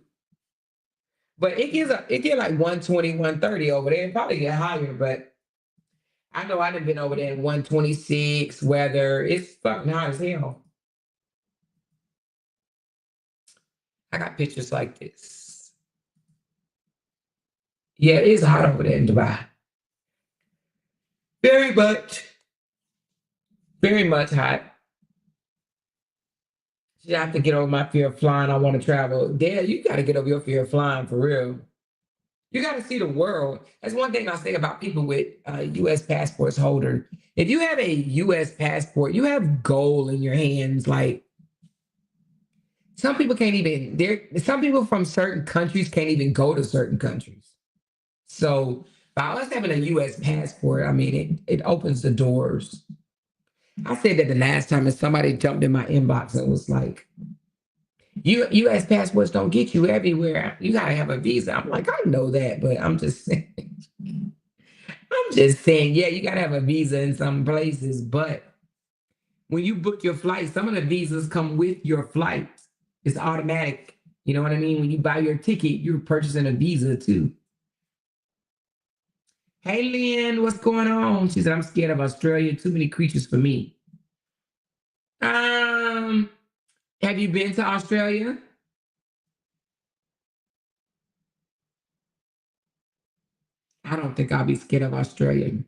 But it get like 120, 130 over there. It probably get higher, but I know I've been over there in 126 weather. It's fucking hot as hell. I got pictures like this. Yeah, it is hot over there in Dubai. Very much, very much hot. I have to get over my fear of flying. I want to travel. Dad, you got to get over your fear of flying for real. You got to see the world. That's one thing I say about people with U.S. passports holder. If you have a U.S. passport, you have gold in your hands. Like some people can't even. Some people from certain countries can't even go to certain countries. So by us having a U.S. passport, I mean it opens the doors. I said that the last time, and somebody jumped in my inbox and was like, U.S. passports don't get you everywhere. You gotta have a visa. I'm like, I know that, but I'm just saying, yeah, you gotta have a visa in some places. But when you book your flight, some of the visas come with your flight. It's automatic. You know what I mean? When you buy your ticket, you're purchasing a visa too. Hey, Lynn, what's going on? She said, I'm scared of Australia. Too many creatures for me. Um, have you been to Australia? I don't think I'll be scared of Australia.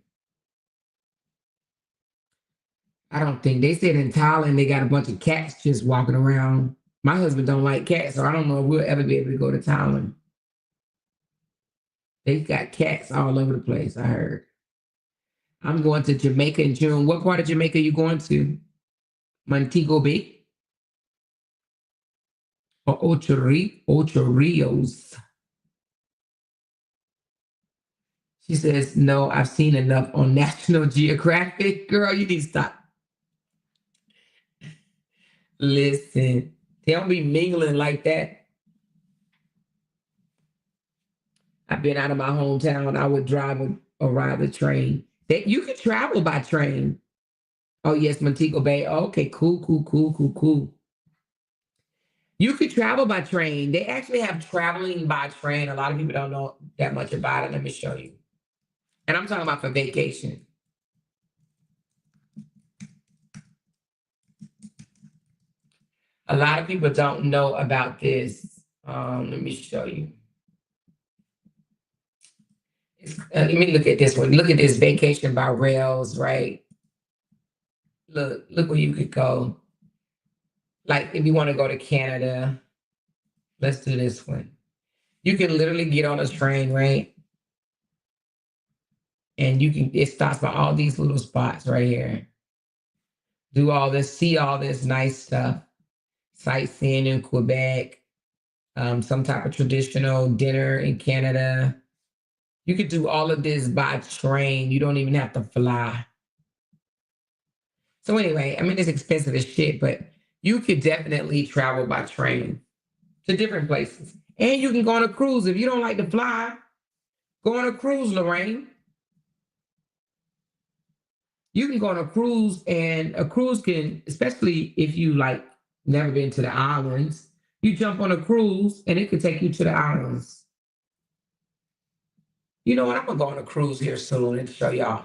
I don't think. They said in Thailand they got a bunch of cats just walking around. My husband don't like cats, so I don't know if we'll ever be able to go to Thailand. They got cats all over the place, I heard. I'm going to Jamaica in June. What part of Jamaica are you going to? Montego Bay or Ocho Rios? She says, no, I've seen enough on National Geographic. Girl, you need to stop. Listen, they don't be mingling like that. I've been out of my hometown. I would drive or ride the train. You can travel by train. Oh, yes, Montego Bay. Okay, cool. You could travel by train. They actually have traveling by train. A lot of people don't know that much about it. Let me show you. And I'm talking about for vacation. A lot of people don't know about this. Let me show you. Let me look at this one. Look at this vacation by rails, right? Look where you could go. Like if you want to go to Canada, let's do this one. You can literally get on a train, right? And it stops by all these little spots right here. Do all this, see all this nice stuff. Sightseeing in Quebec, some type of traditional dinner in Canada. You could do all of this by train. You don't even have to fly. So anyway, I mean, it's expensive as shit, but you could definitely travel by train to different places. And you can go on a cruise. If you don't like to fly, go on a cruise, Lorraine. You can go on a cruise, and a cruise can, especially if you like never been to the islands, you jump on a cruise and it could take you to the islands. You know what? I'm gonna go on a cruise here soon and show y'all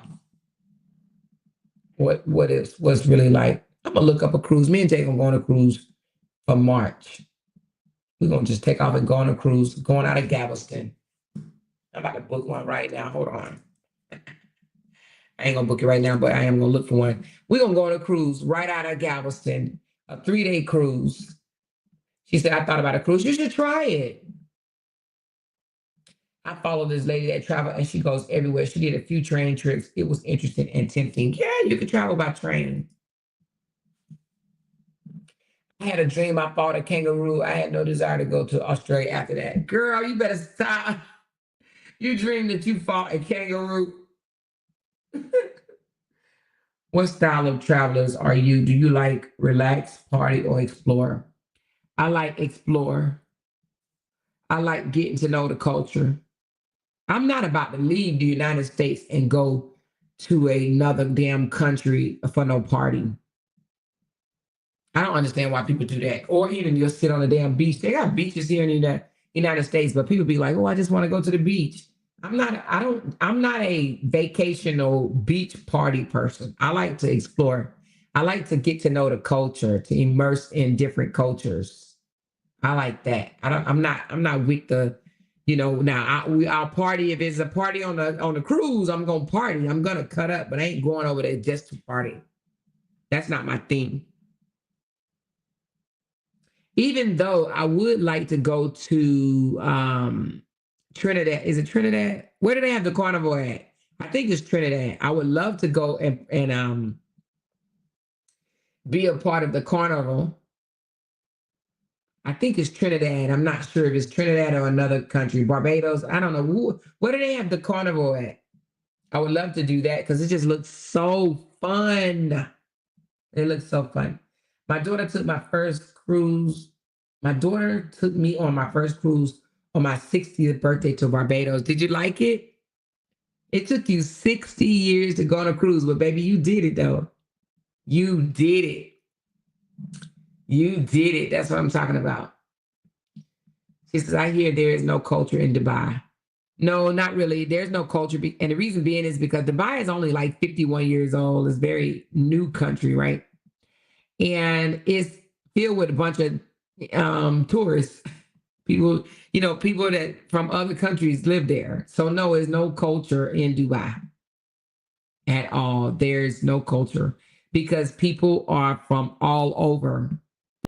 what's really like. I'm gonna look up a cruise. Me and Jay gonna go on a cruise for March. We're gonna just take off and go on a cruise, going out of Galveston. I'm about to book one right now. Hold on. I ain't gonna book it right now, but I am gonna look for one. We're gonna go on a cruise right out of Galveston, a 3-day cruise. She said, I thought about a cruise. You should try it. I follow this lady that traveled and she goes everywhere. She did a few train trips. It was interesting and tempting. Yeah, you could travel by train. I had a dream I fought a kangaroo. I had no desire to go to Australia after that. Girl, you better stop. You dreamed that you fought a kangaroo. What style of travelers are you? Do you like relax, party, or explore? I like explore. I like getting to know the culture. I'm not about to leave the United States and go to another damn country for no party. I don't understand why people do that. Or even just sit on a damn beach. They got beaches here in the United States, but people be like, oh, I just want to go to the beach. I'm not a vacational beach party person. I like to explore. I like to get to know the culture, to immerse in different cultures. I like that. I'm not with the, now I'll party. If it's a party on the cruise, I'm gonna party. I'm gonna cut up, but I ain't going over there just to party. That's not my thing. Even though I would like to go to Trinidad. Is it Trinidad? Where do they have the carnival at? I think it's Trinidad. I would love to go and be a part of the carnival. I think it's Trinidad. I'm not sure if it's Trinidad or another country. Barbados. I don't know. Where do they have the carnival at? I would love to do that because it just looks so fun. It looks so fun. My daughter took my first cruise. My daughter took me on my first cruise on my 60th birthday to Barbados. Did you like it? It took you 60 years to go on a cruise, but baby, you did it though. You did it. You did it. That's what I'm talking about. She says, I hear there is no culture in Dubai. No, not really. There's no culture. And the reason being is because Dubai is only like 51 years old. It's a very new country, right? And it's filled with a bunch of tourists. People that from other countries live there. So no, there's no culture in Dubai at all. There's no culture because people are from all over.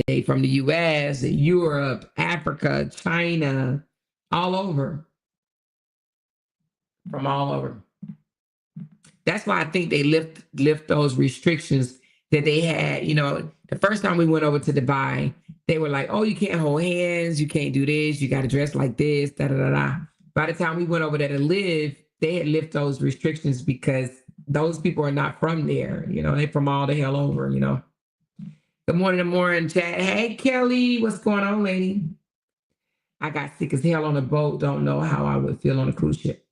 They from the US, Europe, Africa, China, all over. From all over. That's why I think they lift those restrictions that they had. The first time we went over to Dubai, they were like, oh, you can't hold hands, you can't do this, you got to dress like this, da da da da. By the time we went over there to live, they had lift those restrictions because those people are not from there. They're from all the hell over. Good morning, chat. Hey, Kelly, what's going on, lady? I got sick as hell on a boat. Don't know how I would feel on a cruise ship.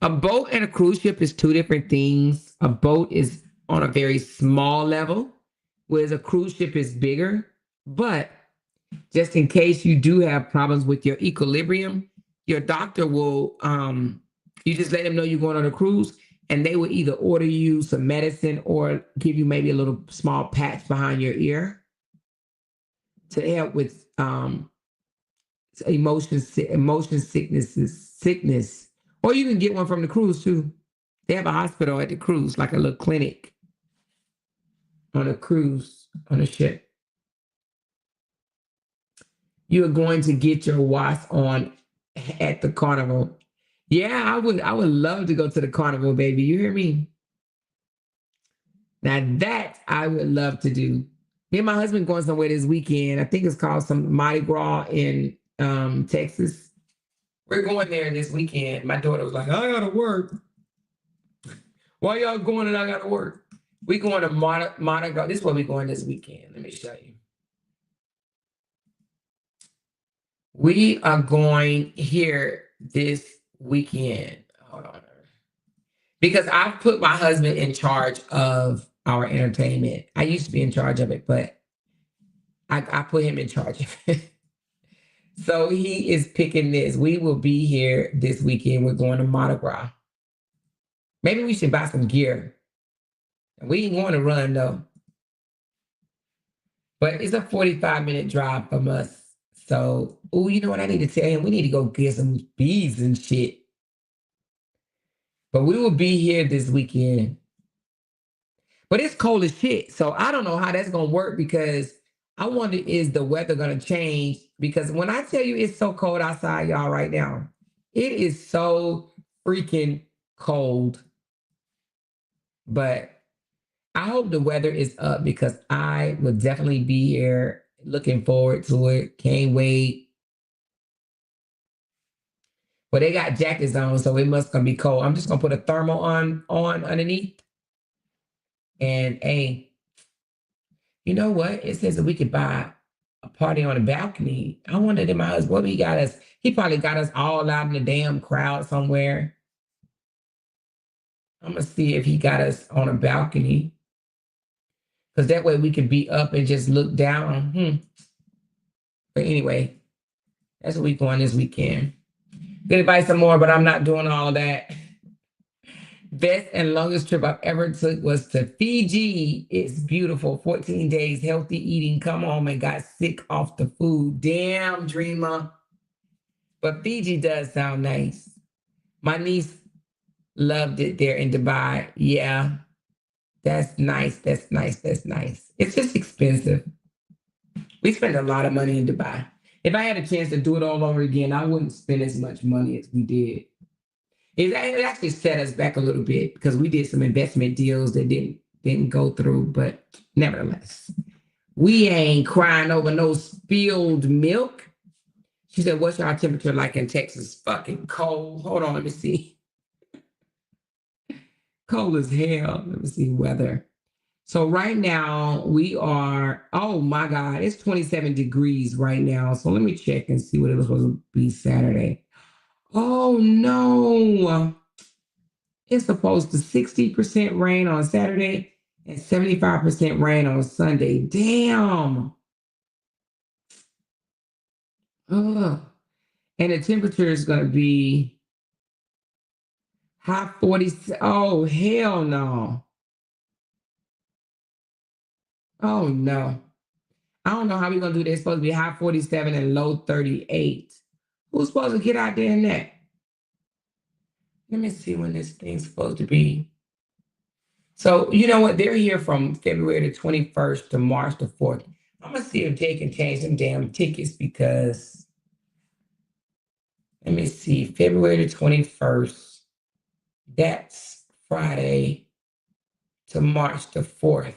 A boat and a cruise ship is two different things. A boat is on a very small level, whereas a cruise ship is bigger. But just in case you do have problems with your equilibrium, your doctor will, you just let them know you're going on a cruise, and they will either order you some medicine or give you maybe a little small patch behind your ear to help with motion sickness. Or you can get one from the cruise too. They have a hospital at the cruise, like a little clinic on a cruise, on a ship. You are going to get your wasp on at the carnival. Yeah, I would love to go to the carnival, baby. You hear me? Now that I would love to do. Me and my husband going somewhere this weekend. I think it's called some Mardi Gras in Texas. We're going there this weekend. My daughter was like, I gotta work. Why y'all going and I gotta work? We going to Mardi Gras. This is where we going this weekend. Let me show you. We are going here this weekend. Hold on. Because I've put my husband in charge of our entertainment. I used to be in charge of it, but I put him in charge of it. So he is picking this. We will be here this weekend. We're going to Mardi Gras. Maybe we should buy some gear. We ain't going to run though. But it's a 45-minute drive from us. So, you know what I need to tell him? We need to go get some beads and shit. But we will be here this weekend. But it's cold as shit. So I don't know how that's going to work because I wonder, is the weather going to change? Because when I tell you it's so cold outside, y'all, right now, it is so freaking cold. But I hope the weather is up because I will definitely be here. Looking forward to it. Can't wait. But they got jackets on, so it must gonna be cold. I'm just gonna put a thermal on underneath. And hey, you know what? It says that we could buy a party on a balcony. I wondered if my husband, what he got us? He probably got us all out in the damn crowd somewhere. I'm gonna see if he got us on a balcony. Because that way we could be up and just look down. But anyway, that's what we're going this weekend. Good advice some more, but I'm not doing all of that. Best and longest trip I've ever took was to Fiji. It's beautiful. 14 days, healthy eating. Come home and got sick off the food. Damn, dreamer. But Fiji does sound nice. My niece loved it there in Dubai. Yeah, that's nice. That's nice. That's nice. It's just expensive. We spend a lot of money in Dubai. If I had a chance to do it all over again, I wouldn't spend as much money as we did. It actually set us back a little bit because we did some investment deals that didn't go through, but nevertheless, we ain't crying over no spilled milk. She said, what's our temperature like in Texas? Fucking cold. Hold on, let me see. Cold as hell. Let me see weather. So right now we are, oh my God, it's 27 degrees right now. So let me check and see what it was supposed to be Saturday. Oh no. It's supposed to 60% rain on Saturday and 75% rain on Sunday. Damn. Ugh. And the temperature is going to be high 40s. Oh, hell no. Oh, no. I don't know how we're going to do this. It's supposed to be high 47 and low 38. Who's supposed to get out there in that? Let me see when this thing's supposed to be. So, you know what? They're here from February the 21st to March the 4th. I'm going to see if they can change them damn tickets because, let me see, February the 21st, that's Friday to March the 4th.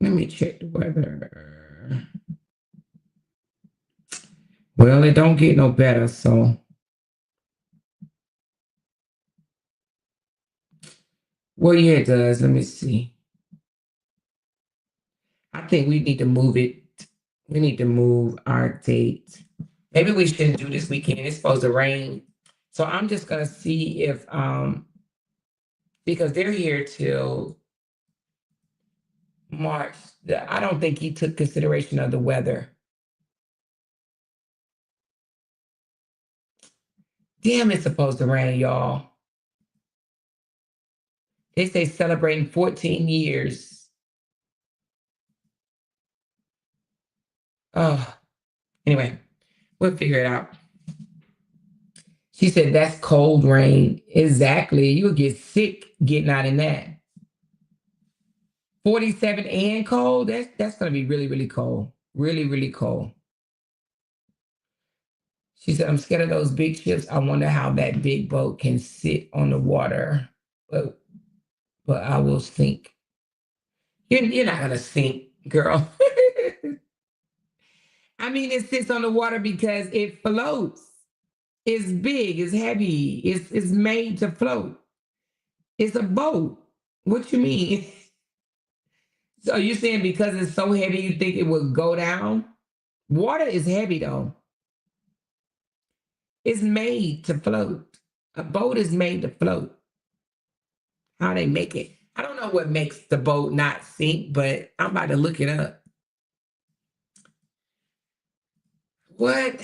Let me check the weather. Well, it don't get no better, so Well, yeah, it does. Let me see. I think we need to move it. We need to move our date. Maybe we shouldn't do this weekend. It's supposed to rain. So I'm just gonna see if because they're here till March. I don't think he took consideration of the weather. Damn, it's supposed to rain, y'all. They say celebrating 14 years. Oh, anyway, we'll figure it out. She said that's cold rain. Exactly. You'll get sick getting out in that. 47 and cold. That's gonna be really, really cold. Really, really cold. She said, I'm scared of those big ships. I wonder how that big boat can sit on the water. But I will sink. You're not gonna sink, girl. I mean, it sits on the water because it floats. It's big, it's heavy, it's made to float. It's a boat. What you mean? So you're saying because it's so heavy, you think it will go down? Water is heavy though. It's made to float. A boat is made to float. How they make it? I don't know what makes the boat not sink, but I'm about to look it up. What?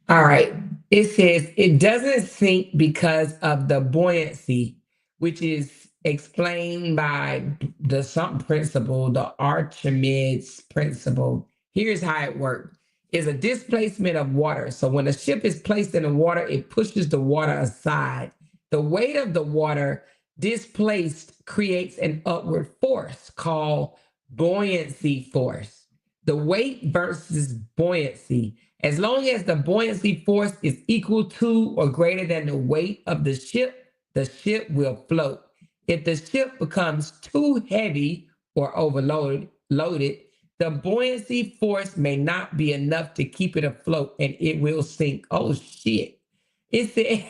All right. It says it doesn't sink because of the buoyancy, which is explained by the something principle, the Archimedes principle. Here's how it works. It's a displacement of water. So when a ship is placed in the water, it pushes the water aside. The weight of the water displaced creates an upward force called buoyancy force. The weight versus buoyancy. As long as the buoyancy force is equal to or greater than the weight of the ship will float. If the ship becomes too heavy or overloaded, the buoyancy force may not be enough to keep it afloat and it will sink. Oh shit. It said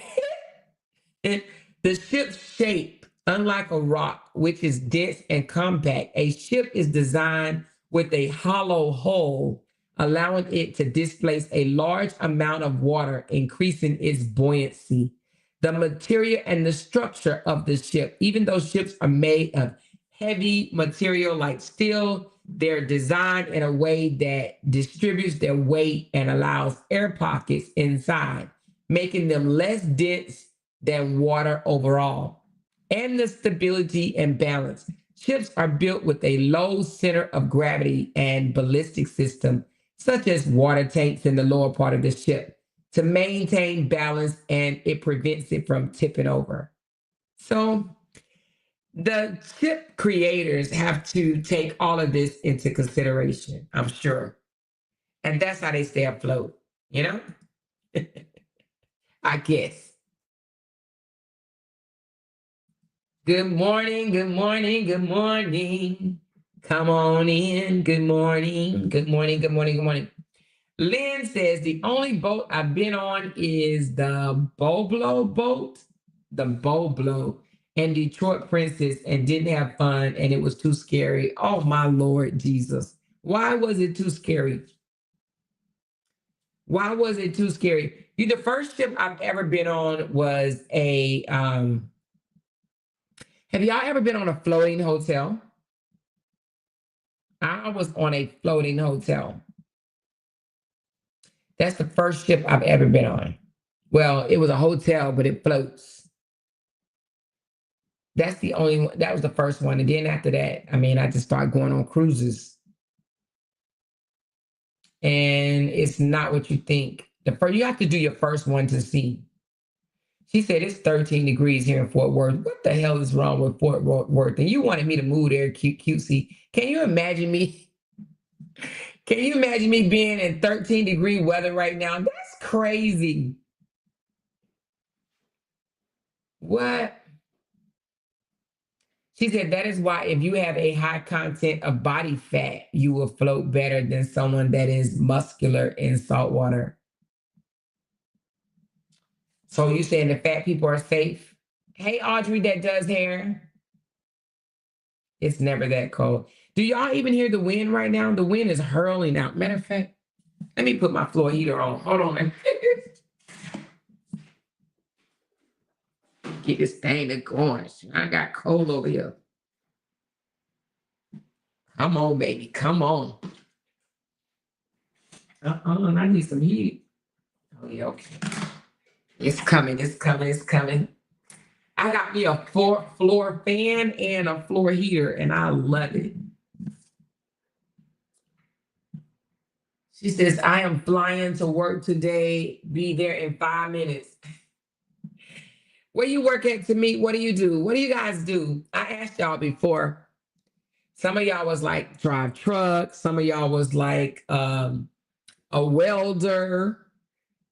the ship's shape, unlike a rock, which is dense and compact, a ship is designed with a hollow hull, allowing it to displace a large amount of water, increasing its buoyancy. The material and the structure of the ship, even though ships are made of heavy material like steel, they're designed in a way that distributes their weight and allows air pockets inside, making them less dense than water overall. And the stability and balance. Ships are built with a low center of gravity and ballistic system, such as water tanks in the lower part of the ship, to maintain balance, and it prevents it from tipping over. So the ship creators have to take all of this into consideration, I'm sure. And that's how they stay afloat, you know? I guess. Good morning, good morning, good morning. Come on in. Good morning, good morning, good morning, good morning. Lynn says the only boat I've been on is the Boblo boat, the Boblo, and Detroit Princess, and didn't have fun, and it was too scary. Oh my Lord Jesus. Why was it too scary? Why was it too scary? The first ship I've ever been on was a have y'all ever been on a floating hotel? I was on a floating hotel. That's the first ship I've ever been on. Well, it was a hotel, but it floats. That's the only one. That was the first one. And then after that, I mean, I just started going on cruises. And it's not what you think. You have to do your first one to see. She said it's 13 degrees here in Fort Worth. What the hell is wrong with Fort Worth? And you wanted me to move there, cutesy. Can you imagine me? Can you imagine me being in 13-degree weather right now? That's crazy. What? She said that is why if you have a high content of body fat, you will float better than someone that is muscular in salt water. So you saying the fat people are safe? Hey, Audrey, that does hair. It's never that cold. Do y'all even hear the wind right now? The wind is hurling out. Matter of fact, let me put my floor heater on. Hold on. Get this thing to going. I got cold over here. Come on, baby. Come on. I need some heat. Oh, yeah, okay. It's coming. It's coming. It's coming. I got me a floor fan and a floor heater, and I love it. She says, I am flying to work today. Be there in 5 minutes. Where you work at to meet? What do you do? What do you guys do? I asked y'all before. Some of y'all was like drive trucks. Some of y'all was like a welder.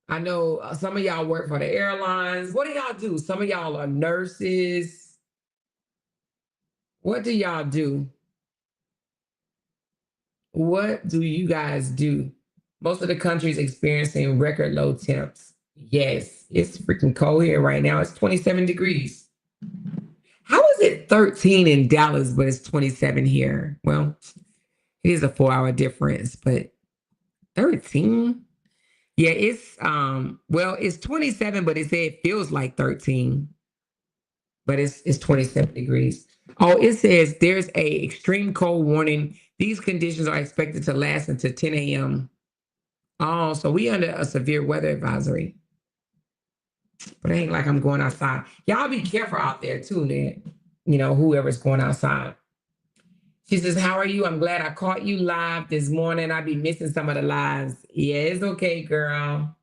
I know some of y'all work for the airlines. What do y'all do? Some of y'all are nurses. What do y'all do? What do you guys do? Most of the country is experiencing record low temps. Yes, it's freaking cold here right now. It's 27 degrees. How is it 13 in Dallas, but it's 27 here? Well, it is a 4-hour difference, but 13? Yeah, it's it's 27, but it feels like 13. But it's 27 degrees. Oh, it says there's a extreme cold warning. These conditions are expected to last until 10 a.m. Oh, so we under a severe weather advisory. But it ain't like I'm going outside. Y'all be careful out there too, then. Whoever's going outside. She says, how are you? I'm glad I caught you live this morning. I be missing some of the lives. Yeah, it's okay, girl.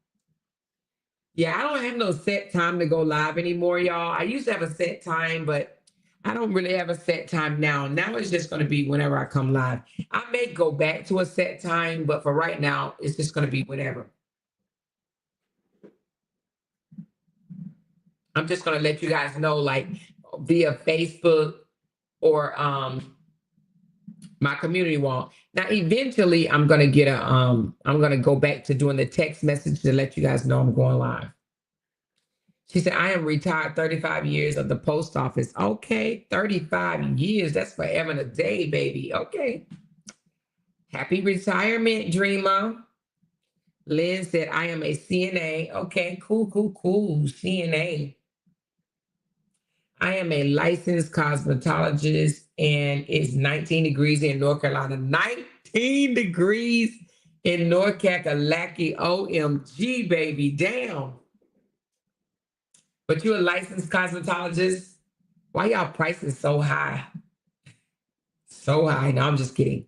Yeah, I don't have no set time to go live anymore, y'all. I used to have a set time, but I don't really have a set time now. Now it's just going to be whenever I come live. I may go back to a set time, but for right now, it's just going to be whenever. I'm just going to let you guys know, like via Facebook or my community wall. Now, eventually, I'm going to go back to doing the text message to let you guys know I'm going live. She said, I am retired 35 years of the post office. Okay, 35 years. That's forever and a day, baby. Okay. Happy retirement, dreamer. Lynn said, I am a CNA. Okay, cool. CNA. I am a licensed cosmetologist, and it's 19 degrees in North Carolina. 19 degrees in North Kakalaki. OMG, baby. Damn. But you're a licensed cosmetologist? Why y'all prices so high? So high. No, I'm just kidding.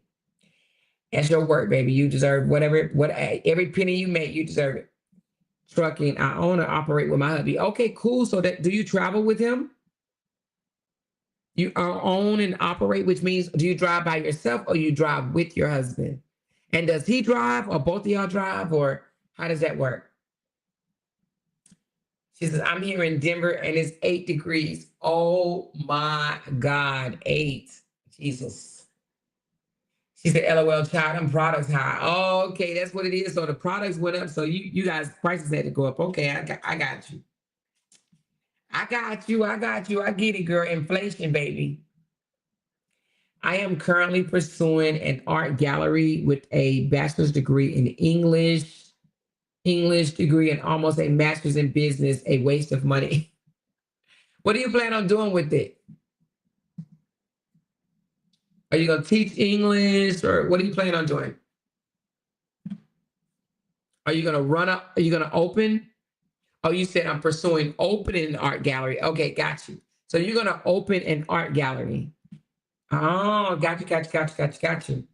That's your work, baby. You deserve every penny you make, you deserve it. Trucking. I own and operate with my hubby. Okay, cool. So do you travel with him? You own and operate, which means do you drive by yourself or you drive with your husband? And does he drive or both of y'all drive, or how does that work? She says, I'm here in Denver and it's 8 degrees. Oh my God, 8. Jesus. She said, LOL, child, them products high. Oh, okay, that's what it is. So the products went up. So you guys' prices had to go up. Okay, I got you. I get it, girl. Inflation, baby. I am currently pursuing an art gallery with a bachelor's degree in English degree, and almost a master's in business, a waste of money. What do you plan on doing with it? Are you going to teach English, or what do you plan on doing? Are you going to are you going to open? Oh, you said I'm pursuing opening an art gallery. Okay, got you. So you're going to open an art gallery. Oh, got you.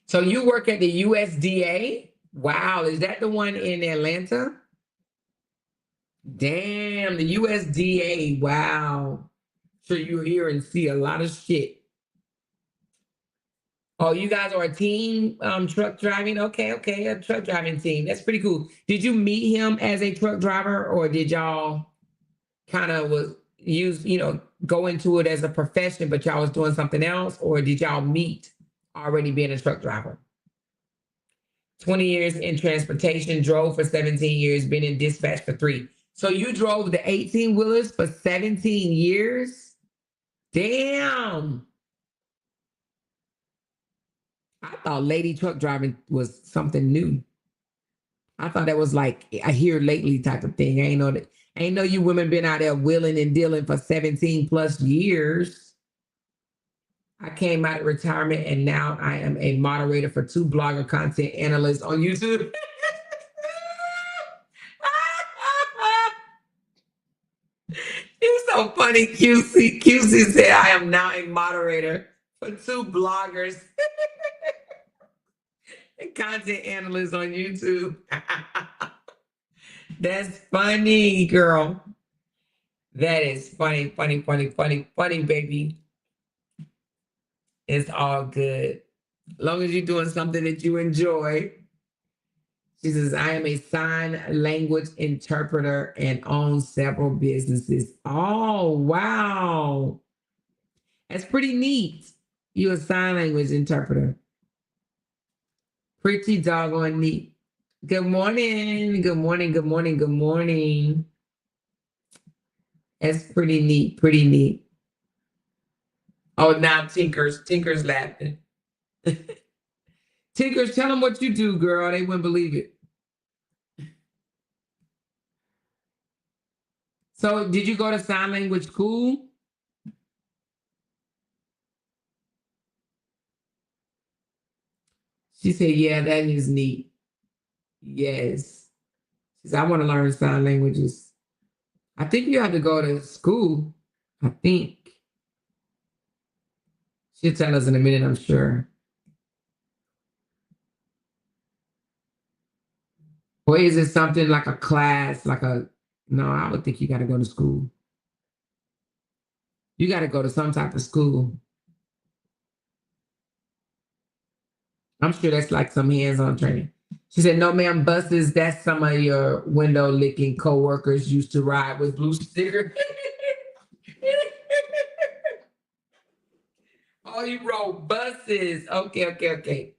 So you work at the USDA? Wow, is that the one in Atlanta? Damn, the USDA. Wow. So you hear and see a lot of shit. Oh, you guys are a team truck driving? Okay, a truck driving team. That's pretty cool. Did you meet him as a truck driver, or did y'all kind of use, go into it as a profession, but y'all was doing something else, or did y'all meet already being a truck driver? 20 years in transportation, drove for 17 years, been in dispatch for 3. So you drove the 18 wheelers for 17 years? Damn. I thought lady truck driving was something new. I thought that was like a here lately type of thing. I ain't know you women been out there wheeling and dealing for 17 plus years. I came out of retirement and now I am a moderator for 2 blogger content analysts on YouTube. You're so funny, QC. QC said I am now a moderator for 2 bloggers and content analysts on YouTube. That's funny, girl. That is funny, funny, funny, funny, funny, baby. It's all good. As long as you're doing something that you enjoy. She says, I am a sign language interpreter and own several businesses. Oh, wow. That's pretty neat. You're a sign language interpreter. Pretty doggone neat. Good morning. Good morning. Good morning. Good morning. That's pretty neat. Pretty neat. Oh, now Tinker's laughing. Tinkers, tell them what you do, girl. They wouldn't believe it. So, did you go to sign language school? She said, yeah, that is neat. Yes. She said, I want to learn sign languages. I think you have to go to school. I think. She'll tell us in a minute, I'm sure. Or is it something like a class, no, I would think you got to go to school. You got to go to some type of school. I'm sure that's like some hands-on training. She said, no, ma'am, buses, that's some of your window licking coworkers used to ride with blue sticker. Oh, you rode buses. Okay, okay, okay.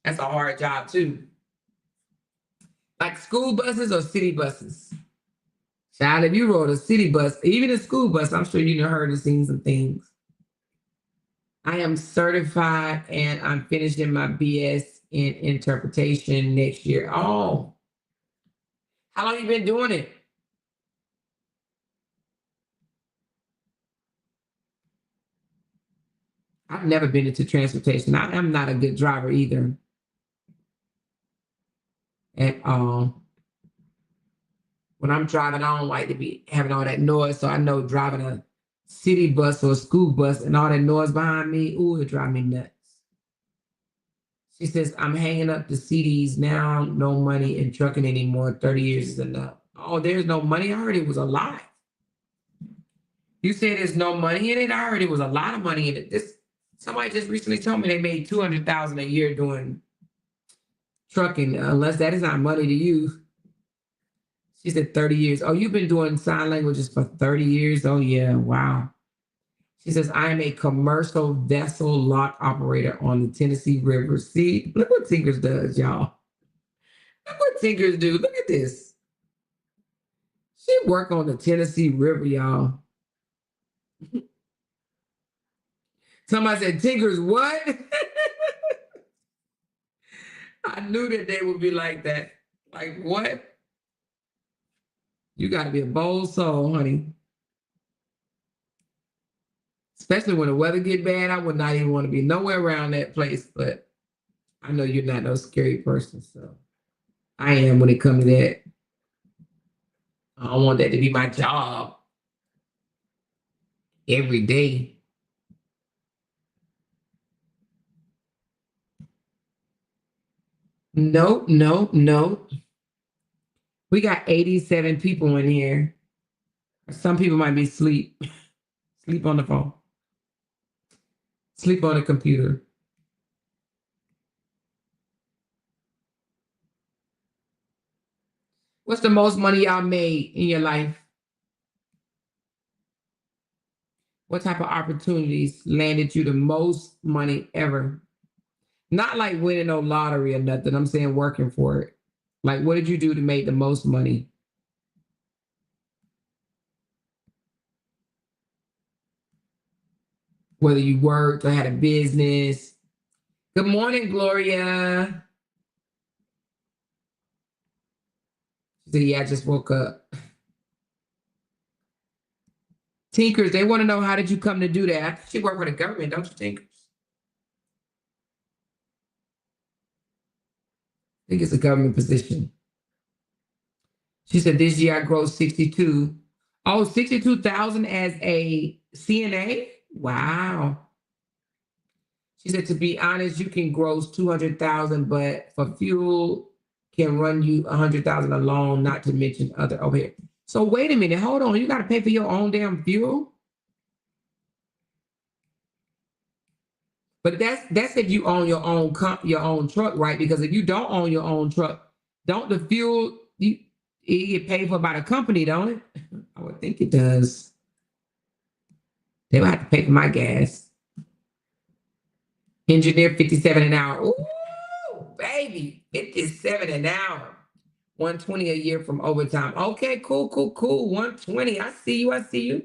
That's a hard job too. Like school buses or city buses? Child, if you rode a city bus, even a school bus, I'm sure you know heard and seen some things. I am certified and I'm finishing my BS in interpretation next year. Oh, how long you been doing it? I've never been into transportation. I am not a good driver either. At all. When I'm driving, I don't like to be having all that noise. So I know driving a city bus or a school bus and all that noise behind me, ooh, it drives me nuts. She says, I'm hanging up the CDs now, no money in trucking anymore. 30 years is enough. Oh, there's no money? I heard it was a lot. You said there's no money in it? I heard it was a lot of money in it. Somebody just recently told me they made $200,000 a year doing trucking, unless that is not money to you. She said 30 years. Oh, you've been doing sign languages for 30 years? Oh, yeah. Wow. She says, I am a commercial vessel lock operator on the Tennessee River. See, look what Tinkers does, y'all. Look what Tinkers do. Look at this. She work on the Tennessee River, y'all. Somebody said, Tinkers, what? I knew that they would be like that. Like, what? You got to be a bold soul, honey. Especially when the weather get bad, I would not even want to be nowhere around that place. But I know you're not no scary person, so I am when it comes to that. I don't want that to be my job every day. Nope, nope, nope. We got 87 people in here. Some people might be asleep. Sleep on the phone. Sleep on the computer. What's the most money y'all made in your life? What type of opportunities landed you the most money ever? Not like winning no lottery or nothing. I'm saying working for it. Like, what did you do to make the most money? Whether you worked or had a business. Good morning, Gloria. She said, yeah, I just woke up. Tinkers, they want to know, how did you come to do that? I think you work for the government, don't you, Tinkers? I think it's a government position. She said, this year I grossed 62. Oh, 62,000 as a CNA? Wow. She said, to be honest, you can gross 200,000, but for fuel can run you 100,000 alone, not to mention other overhead. So wait a minute, hold on. You got to pay for your own damn fuel? But that's if you own your own truck, right? Because if you don't own your own truck, don't the fuel it get paid for by the company, don't it? I would think it does. They would have to pay for my gas. Engineer 57 an hour. Ooh, baby, 57 an hour. 120 a year from overtime. Okay, cool, cool, cool. 120. I see you. I see you.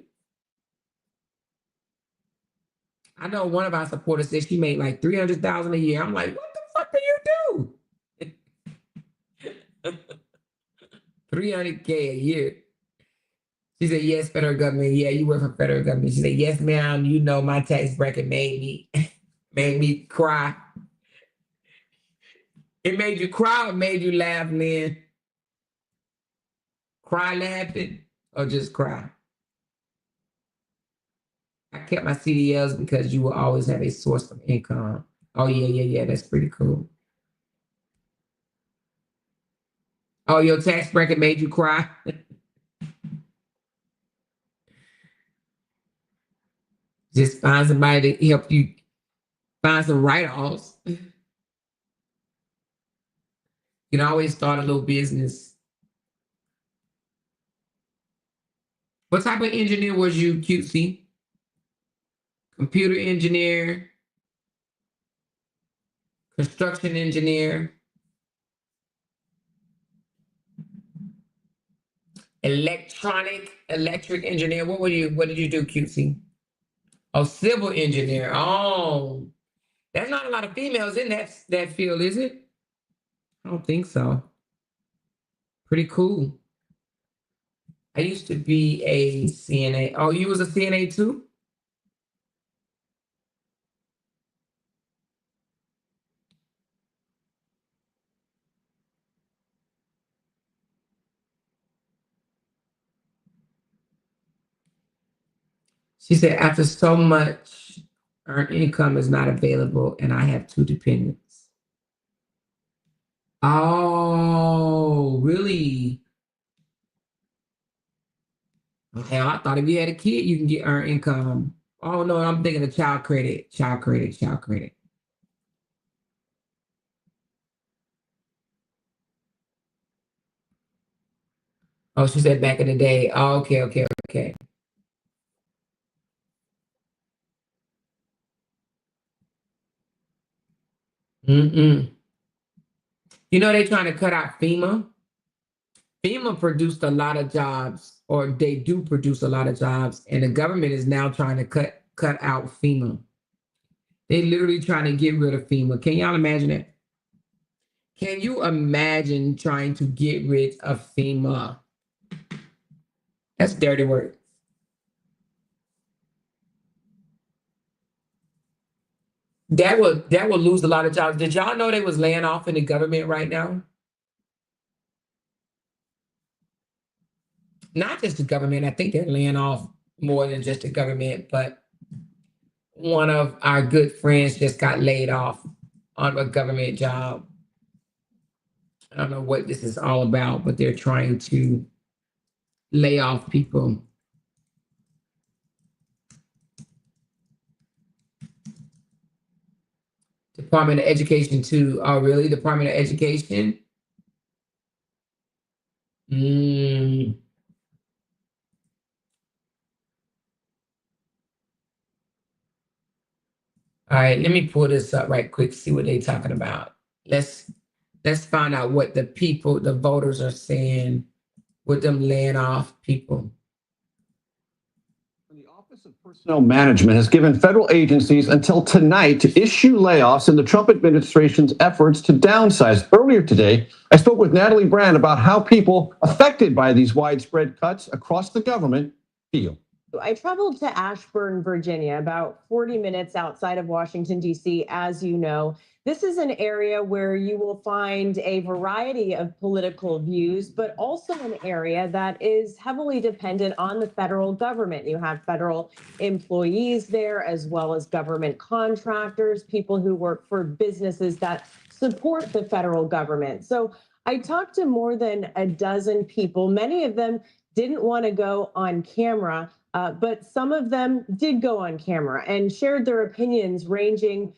I know one of our supporters said she made like 300,000 a year. I'm like, what the fuck do you do? 300K a year. She said, yes, federal government. Yeah, you work for federal government. She said, yes, ma'am. You know my tax bracket made me made me cry. It made you cry or made you laugh, Lynn? Cry laughing or just cry? I kept my CDLs because you will always have a source of income. Oh, yeah, yeah, yeah. That's pretty cool. Oh, your tax bracket made you cry? Just find somebody to help you find some write-offs. You can always start a little business. What type of engineer was you, Cutesy? Computer engineer, construction engineer, electric engineer. What did you do, Cutesy? Oh, civil engineer. Oh, there's not a lot of females in that field, is it? I don't think so. Pretty cool. I used to be a CNA. Oh, you was a CNA too? She said, after so much earned income is not available, and I have two dependents. Oh, really? Hell, I thought if you had a kid, you can get earned income. Oh no, I'm thinking of child credit, child credit, child credit. Oh, she said back in the day. Oh, okay, okay, okay. Mm-mm. You know they trying to cut out FEMA. FEMA produced a lot of jobs, or they do produce a lot of jobs, and the government is now trying to cut out FEMA. They literally trying to get rid of FEMA. Can y'all imagine it? Can you imagine trying to get rid of FEMA? That's dirty work. That will lose a lot of jobs. Did y'all know they was laying off in the government right now? Not just the government. I think they're laying off more than just the government, but one of our good friends just got laid off on a government job. I don't know what this is all about, but they're trying to lay off people. Department of Education too. Oh, really? Department of Education? Mm. All right, let me pull this up right quick, see what they're talking about. Let's find out what the people, the voters are saying with them laying off people. The Office of Personnel Management has given federal agencies until tonight to issue layoffs in the Trump administration's efforts to downsize. Earlier today, I spoke with Natalie Brand about how people affected by these widespread cuts across the government feel. I traveled to Ashburn, Virginia, about 40 minutes outside of Washington, D.C., as you know. This is an area where you will find a variety of political views, but also an area that is heavily dependent on the federal government. You have federal employees there, as well as government contractors, people who work for businesses that support the federal government. So I talked to more than a dozen people. Many of them didn't want to go on camera. But some of them did go on camera and shared their opinions, ranging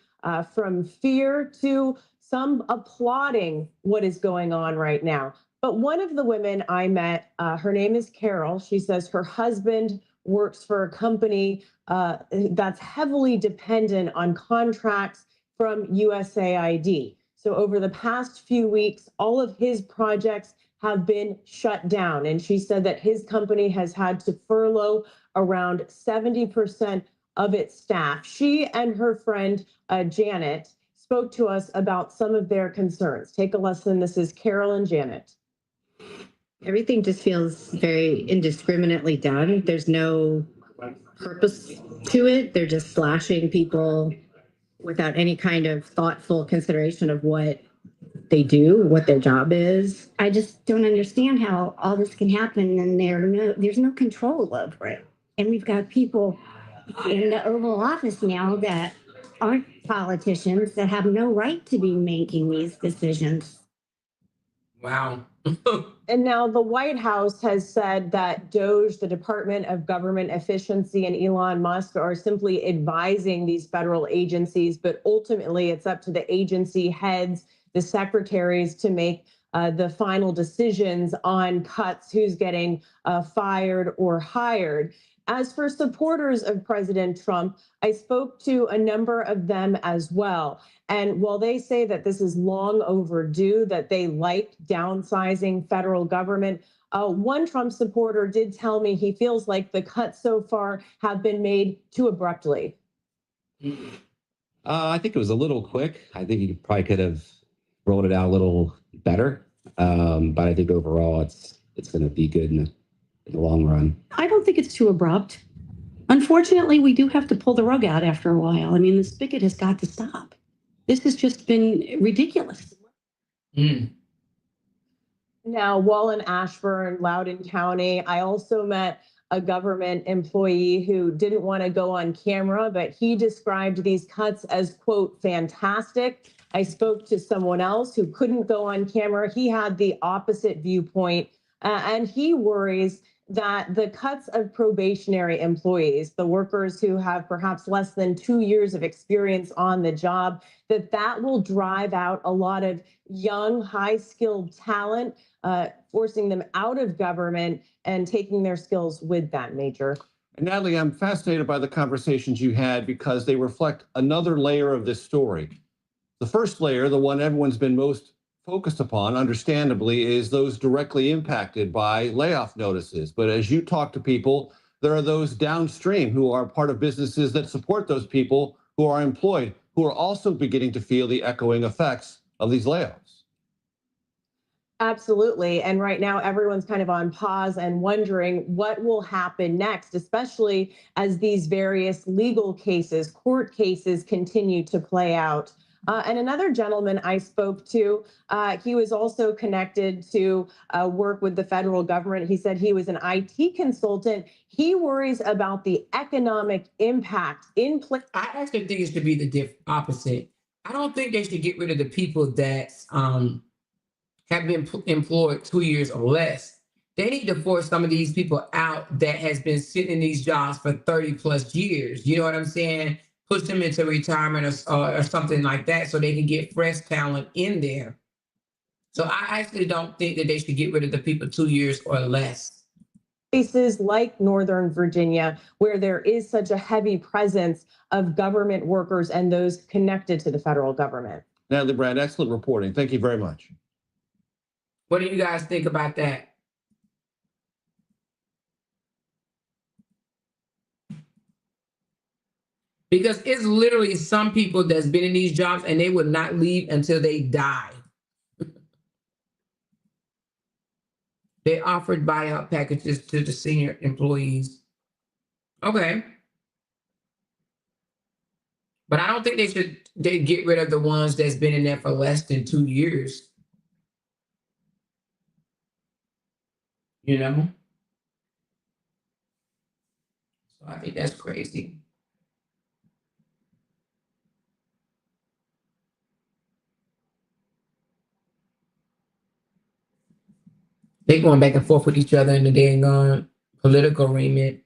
from fear to some applauding what is going on right now. But one of the women I met, her name is Carol. She says her husband works for a company that's heavily dependent on contracts from USAID. So over the past few weeks, all of his projects have been shut down. And she said that his company has had to furlough around 70% of its staff. She and her friend, Janet, spoke to us about some of their concerns. Take a listen. This is Carol and Janet. Everything just feels very indiscriminately done. There's no purpose to it. They're just slashing people without any kind of thoughtful consideration of what they do, what their job is. I just don't understand how all this can happen and there's no control over it. And we've got people in the Oval Office now that aren't politicians, that have no right to be making these decisions. Wow. And now the White House has said that DOGE, the Department of Government Efficiency, and Elon Musk are simply advising these federal agencies, but ultimately it's up to the agency heads, the secretaries, to make the final decisions on cuts, who's getting fired or hired. As for supporters of President Trump, I spoke to a number of them as well. And while they say that this is long overdue, that they like downsizing federal government, one Trump supporter did tell me he feels like the cuts so far have been made too abruptly. I think it was a little quick. I think you probably could have rolled it out a little better. But I think overall it's going to be good in the long run. I don't think it's too abrupt. Unfortunately, we do have to pull the rug out after a while. I mean, the spigot has got to stop. This has just been ridiculous. Now, while in Ashburn, Loudoun County, I also met a government employee who didn't want to go on camera, but he described these cuts as, quote, fantastic. I spoke to someone else who couldn't go on camera. He had the opposite viewpoint, and he worries that the cuts of probationary employees, the workers who have perhaps less than 2 years of experience on the job, that will drive out a lot of young, high-skilled talent, forcing them out of government and taking their skills with them, Major. And Natalie, I'm fascinated by the conversations you had because they reflect another layer of this story. The first layer, the one everyone's been most focused upon, understandably, is those directly impacted by layoff notices. But as you talk to people, there are those downstream who are part of businesses that support those people who are employed, who are also beginning to feel the echoing effects of these layoffs. Absolutely. And right now, everyone's kind of on pause and wondering what will happen next, especially as these various legal cases, court cases continue to play out. And another gentleman I spoke to, he was also connected to work with the federal government. He said he was an IT consultant. He worries about the economic impact in place. I actually think it should be the opposite. I don't think they should get rid of the people that have been employed 2 years or less. They need to force some of these people out that has been sitting in these jobs for 30 plus years. You know what I'm saying? Push them into retirement or something like that so they can get fresh talent in there. So I actually don't think that they should get rid of the people 2 years or less. places like Northern Virginia, where there is such a heavy presence of government workers and those connected to the federal government. Natalie Brand, excellent reporting. Thank you very much. What do you guys think about that? Because it's literally some people that's been in these jobs and they would not leave until they die. They offered buyout packages to the senior employees. Okay. But I don't think they get rid of the ones that's been in there for less than 2 years. You know? So I think that's crazy. They going back and forth with each other in the dang on political arraignment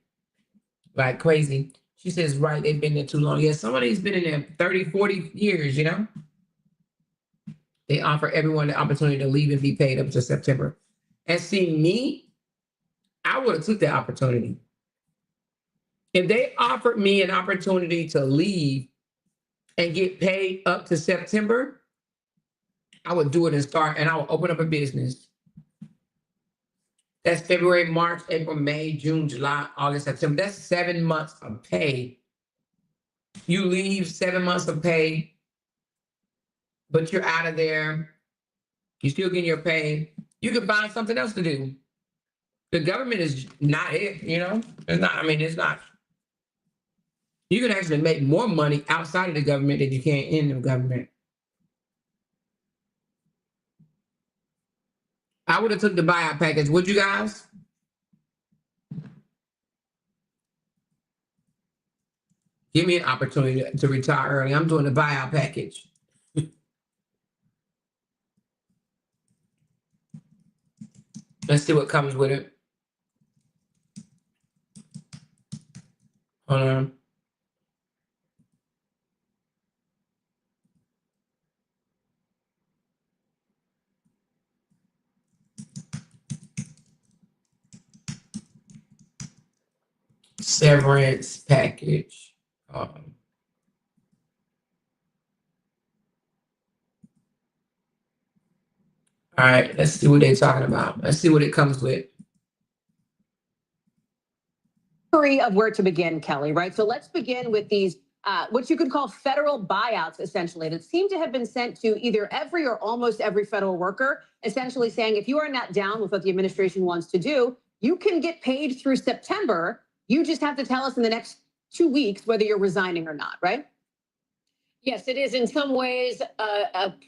like crazy. She says, right, they've been there too long. Yeah, some of these been in there 30, 40 years, you know? They offer everyone the opportunity to leave and be paid up to September. And see, me, I would have took that opportunity. If they offered me an opportunity to leave and get paid up to September, I would do it and I would open up a business. That's February, March, April, May, June, July, August, September. That's 7 months of pay. You leave 7 months of pay, but you're out of there. You're still getting your pay. You can find something else to do. The government is not it, you know? It's not, I mean, it's not. You can actually make more money outside of the government than you can in the government. I would have took the buyout package. Would you guys? Give me an opportunity to retire early. I'm doing the buyout package. Let's see what comes with it. Hold on. Severance package. All right, let's see what they're talking about. Let's see what it comes with. Of where to begin, Kelly, right? So let's begin with these, what you could call federal buyouts, essentially, that seem to have been sent to either every or almost every federal worker, essentially saying, if you are not down with what the administration wants to do, you can get paid through September. You just have to tell us in the next 2 weeks whether you're resigning or not, right? Yes, it is in some ways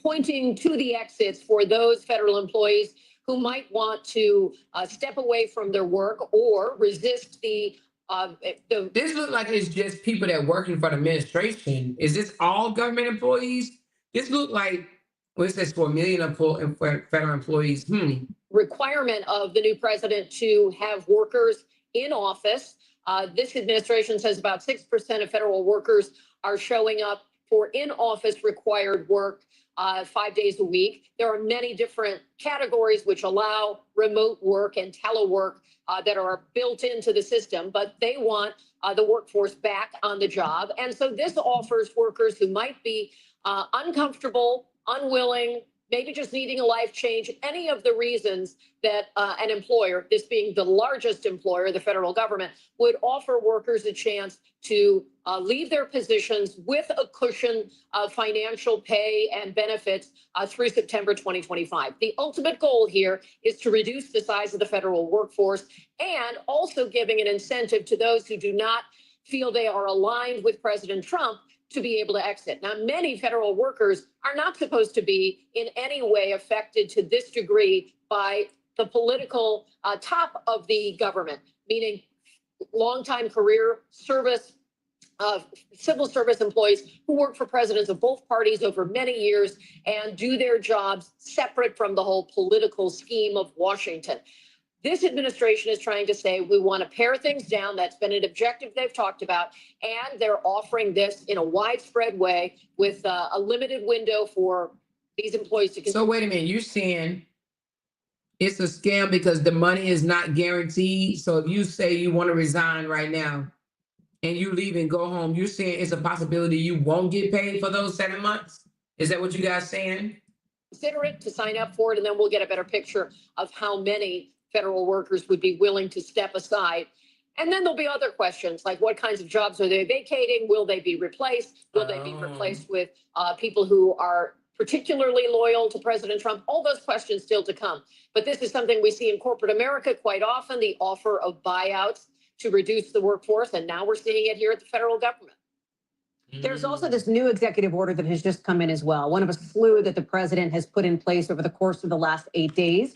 pointing to the exits for those federal employees who might want to step away from their work or resist the. This looks like it's just people that are working for the administration. Is this all government employees? This looks like, well, it says 4 million federal employees. Requirement of the new president to have workers in office. This administration says about 6% of federal workers are showing up for in-office required work 5 days a week. There are many different categories which allow remote work and telework that are built into the system, but they want the workforce back on the job. And so this offers workers who might be uncomfortable, unwilling, maybe just needing a life change, any of the reasons that an employer, this being the largest employer, the federal government, would offer workers a chance to leave their positions with a cushion of financial pay and benefits through September 2025. The ultimate goal here is to reduce the size of the federal workforce and also giving an incentive to those who do not feel they are aligned with President Trump to be able to exit. Now, many federal workers are not supposed to be in any way affected to this degree by the political top of the government, meaning longtime career service, civil service employees who work for presidents of both parties over many years and do their jobs separate from the whole political scheme of Washington. This administration is trying to say we want to pare things down. That's been an objective they've talked about. And they're offering this in a widespread way with a limited window for these employees to continue. So wait a minute, you're saying It's a scam because the money is not guaranteed. So if you say you want to resign right now and you leave and go home, you're saying it's a possibility you won't get paid for those 7 months? Is that what you guys saying? Consider it to sign up for it, and then we'll get a better picture of how many federal workers would be willing to step aside. And then there'll be other questions like what kinds of jobs are they vacating? Will they be replaced? Will they be replaced with people who are particularly loyal to President Trump? All those questions still to come. But this is something we see in corporate America quite often, the offer of buyouts to reduce the workforce. And now we're seeing it here at the federal government. There's also this new executive order that has just come in as well, one of a slew that the president has put in place over the course of the last 8 days.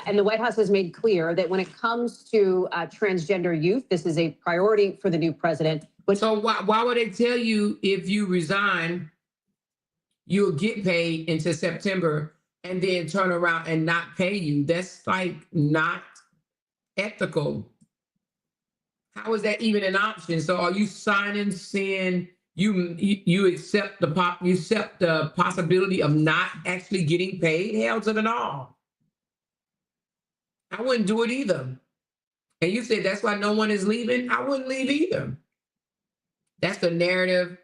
And the White House has made clear that when it comes to transgender youth, this is a priority for the new president. But so why would they tell you if you resign, you'll get paid until September and then turn around and not pay you? That's like not ethical. How is that even an option? So are you signing saying you accept the possibility of not actually getting paid? Hell to the no. I wouldn't do it either. And you said that's why no one is leaving. I wouldn't leave either. That's the narrative.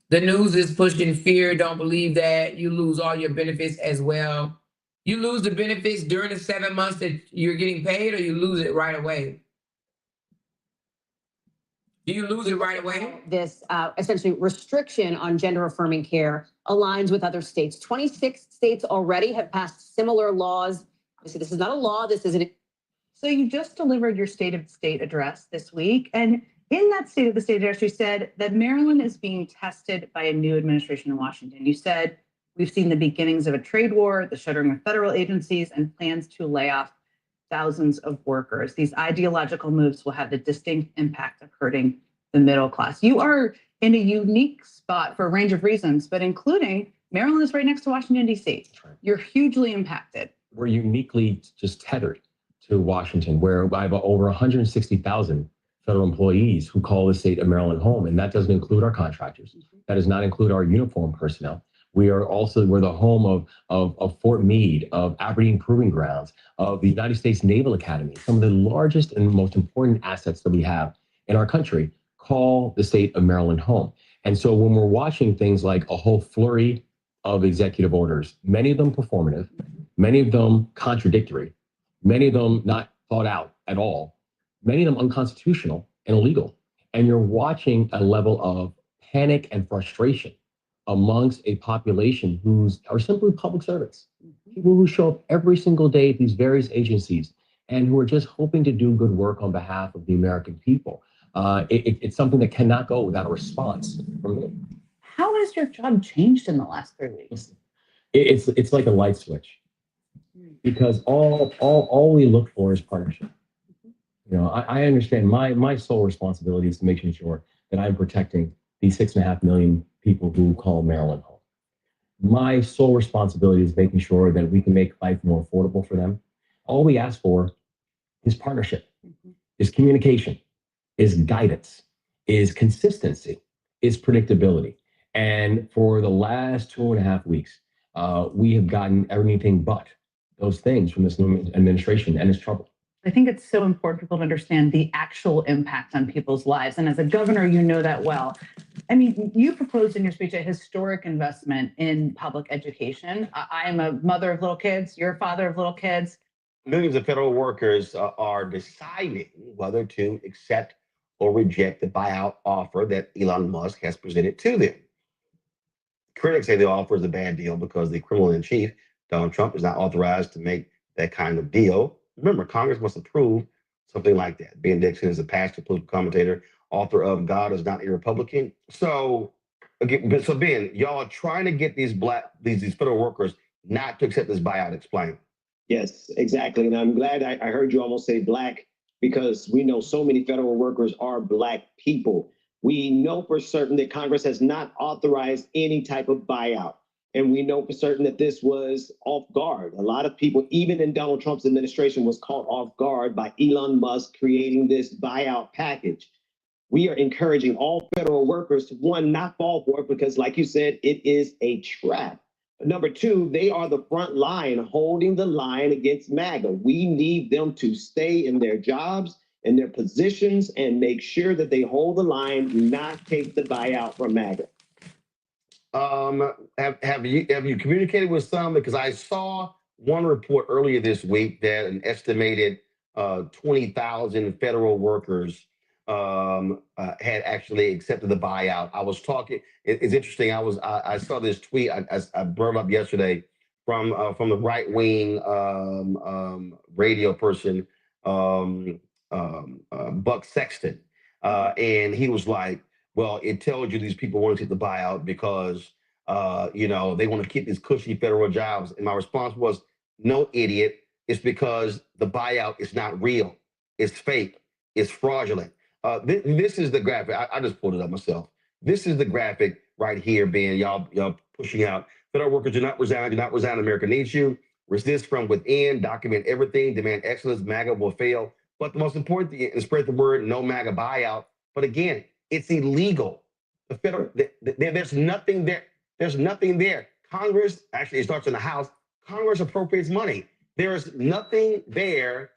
The news is pushing fear. Don't believe that. You lose all your benefits as well. You lose the benefits during the 7 months that you're getting paid, or you lose it right away? Do you lose it right away? This essentially restriction on gender affirming care aligns with other states. 26 states already have passed similar laws. So this is not a law. This is an. So you just delivered your State of the State address this week. And in that State of the State address, you said that Maryland is being tested by a new administration in Washington. You said, we've seen the beginnings of a trade war, the shuttering of federal agencies, and plans to lay off thousands of workers. These ideological moves will have the distinct impact of hurting the middle class. You are in a unique spot for a range of reasons, but including Maryland is right next to Washington, D.C. You're hugely impacted. We're uniquely just tethered to Washington, where I have over 160,000 federal employees who call the state of Maryland home. And that doesn't include our contractors. That does not include our uniform personnel. We're the home of Fort Meade, of Aberdeen Proving Grounds, of the United States Naval Academy. Some of the largest and most important assets that we have in our country call the state of Maryland home. And so when we're watching things like a whole flurry of executive orders, many of them performative, many of them contradictory, many of them not thought out at all, many of them unconstitutional and illegal. And you're watching a level of panic and frustration amongst a population are simply public servants, people who show up every single day at these various agencies and who are just hoping to do good work on behalf of the American people. It's something that cannot go without a response from me. How has your job changed in the last 3 weeks? It's like a light switch, because all we look for is partnership. You know, I understand my sole responsibility is to make sure that I'm protecting these 6.5 million people who call Maryland home. My sole responsibility is making sure that we can make life more affordable for them. All we ask for is partnership, is communication, is guidance, is consistency, is predictability. And for the last 2.5 weeks, we have gotten anything but those things from this new administration, and it's trouble. I think it's so important for people to understand the actual impact on people's lives. And as a governor, you know that well. I mean, you proposed in your speech a historic investment in public education. I am a mother of little kids. You're a father of little kids. Millions of federal workers are deciding whether to accept or reject the buyout offer that Elon Musk has presented to them. Critics say the offer is a bad deal because the criminal in chief, Donald Trump, is not authorized to make that kind of deal. Remember, Congress must approve something like that. Ben Dixon is a pastor, political commentator, author of God is Not a Republican. So, again, Ben, y'all are trying to get these federal workers not to accept this buyout. Explain. Yes, exactly. And I'm glad I heard you almost say black, because we know so many federal workers are black people. We know for certain that Congress has not authorized any type of buyout. And we know for certain that this was off guard. A lot of people, even in Donald Trump's administration, was caught off guard by Elon Musk creating this buyout package. We are encouraging all federal workers to, one, not fall for it, because like you said, it is a trap. Number two, they are the front line holding the line against MAGA. We need them to stay in their jobs and their positions and make sure that they hold the line, not take the buyout from MAGA. Have you communicated with some? Because I saw one report earlier this week that an estimated 20,000 federal workers had actually accepted the buyout. I was talking. It's interesting. I saw this tweet I brought up yesterday from the right wing radio person, Buck Sexton, and he was like, "Well, it tells you these people want to take the buyout because they want to keep these cushy federal jobs." And my response was, "No, idiot. It's because the buyout is not real. It's fake. It's fraudulent." This is the graphic. I just pulled it up myself. This is the graphic right here, being y'all pushing out. Federal workers do not resign. Do not resign. America needs you. Resist from within. Document everything. Demand excellence. MAGA will fail. But the most important thing is spread the word. No MAGA buyout. But again, it's illegal. The federal there's nothing there. There's nothing there. Congress, actually, it starts in the House. Congress appropriates money. There's nothing there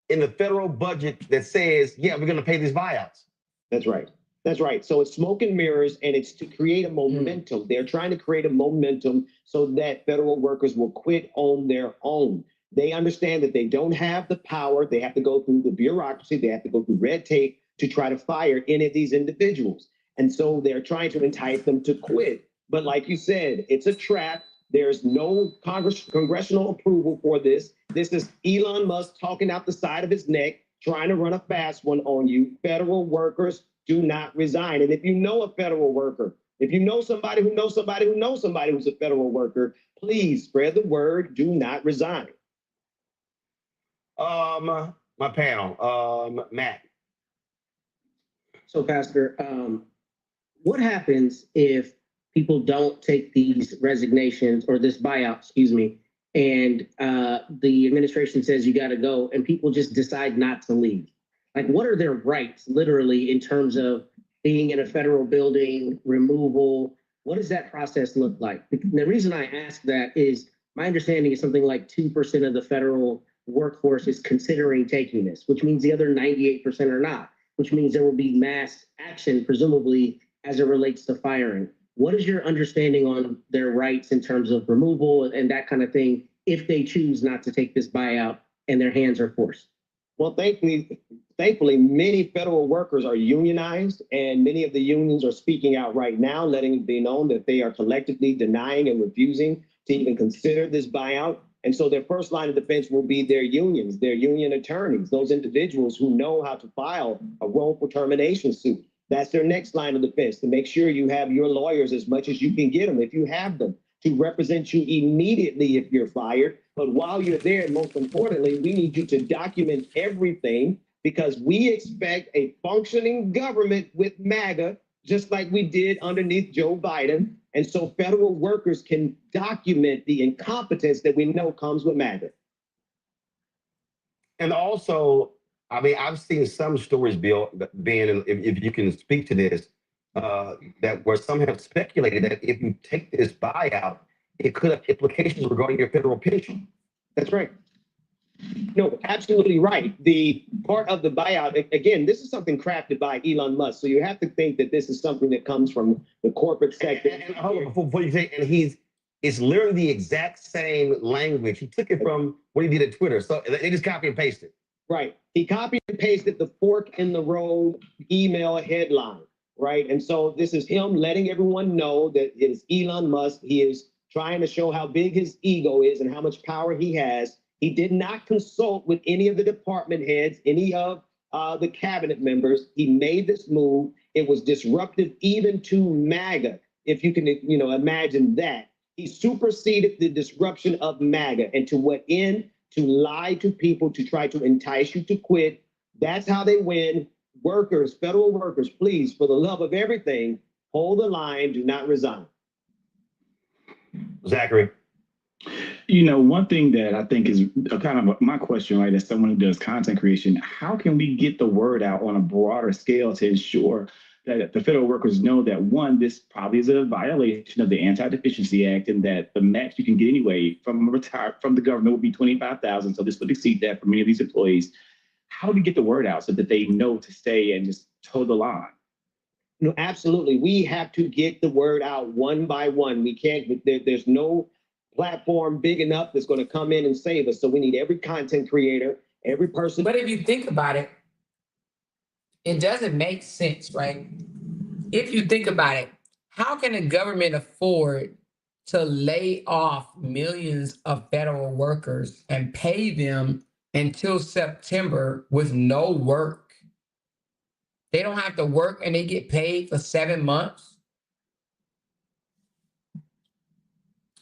in the federal budget that says, yeah, we're going to pay these buyouts. That's right. That's right. So it's smoke and mirrors, and it's to create a momentum. They're trying to create a momentum so that federal workers will quit on their own. They understand that they don't have the power. They have to go through the bureaucracy. They have to go through red tape to try to fire any of these individuals. And so they're trying to entice them to quit. But like you said, it's a trap. There's no congressional approval for this. This is Elon Musk talking out the side of his neck, trying to run a fast one on you. Federal workers do not resign. And if you know a federal worker, if you know somebody who knows somebody who knows somebody who's a federal worker, please spread the word, do not resign. My panel, Matt. So, Pastor, what happens if people don't take these resignations or this buyout, and the administration says you got to go and people just decide not to leave? Like, what are their rights literally in terms of being in a federal building, removal? What does that process look like? The reason I ask that is my understanding is something like 2% of the federal workforce is considering taking this, which means the other 98% are not, which means there will be mass action, presumably, as it relates to firing. What is your understanding on their rights in terms of removal and that kind of thing if they choose not to take this buyout and their hands are forced? Well, thankfully, many federal workers are unionized, and many of the unions are speaking out right now, letting it be known that they are collectively denying and refusing to even consider this buyout. And so their first line of defense will be their unions, their union attorneys, those individuals who know how to file a wrongful termination suit. That's their next line of defense, to make sure you have your lawyers as much as you can get them, if you have them, to represent you immediately if you're fired. But while you're there, and most importantly, we need you to document everything, because we expect a functioning government with MAGA, just like we did underneath Joe Biden. And so federal workers can document the incompetence that we know comes with MAGA. And also, I mean, I've seen some stories, Bill, being, if you can speak to this, that where some have speculated that if you take this buyout, it could have implications regarding your federal pension. That's right. No, absolutely right. The part of the buyout, again, this is something crafted by Elon Musk. So you have to think that this is something that comes from the corporate sector. And hold on, before you say, and it's literally the exact same language. He took it from what he did at Twitter. So they just copy and paste it. Right. He copied and pasted the fork in the road email headline. Right. And so this is him letting everyone know that it is Elon Musk. He is trying to show how big his ego is and how much power he has. He did not consult with any of the department heads, any of the cabinet members. He made this move. It was disruptive even to MAGA, if you can, imagine that. He superseded the disruption of MAGA. And to what end? To lie to people, to try to entice you to quit. That's how they win. Workers, federal workers, please, for the love of everything, hold the line, do not resign. Zachary. One thing that I think is kind of my question, right, as someone who does content creation, how can we get the word out on a broader scale to ensure that the federal workers know that, one, this probably is a violation of the Anti-Deficiency Act, and that the max you can get anyway from the government would be $25,000. So this would exceed that for many of these employees. How do you get the word out so that they know to stay and just toe the line? No, absolutely. We have to get the word out one by one. We can't, there's no platform big enough that's going to come in and save us. So we need every content creator, every person. But if you think about it, it doesn't make sense, right? If you think about it, how can the government afford to lay off millions of federal workers and pay them until September with no work? They don't have to work and they get paid for 7 months.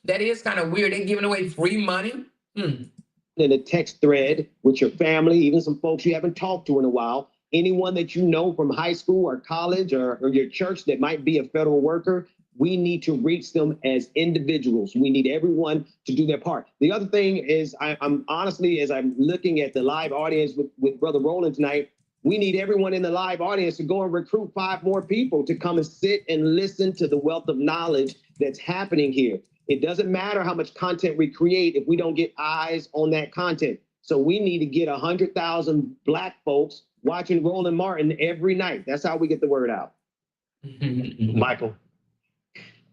That is kind of weird. They're giving away free money. In a text thread with your family, even some folks you haven't talked to in a while, anyone that you know from high school or college or your church that might be a federal worker, we need to reach them as individuals. We need everyone to do their part. The other thing is, I'm honestly, as I'm looking at the live audience with Brother Roland tonight, we need everyone in the live audience to go and recruit 5 more people to come and sit and listen to the wealth of knowledge that's happening here. It doesn't matter how much content we create if we don't get eyes on that content. So we need to get 100,000 Black folks watching Roland Martin every night. That's how we get the word out. Michael.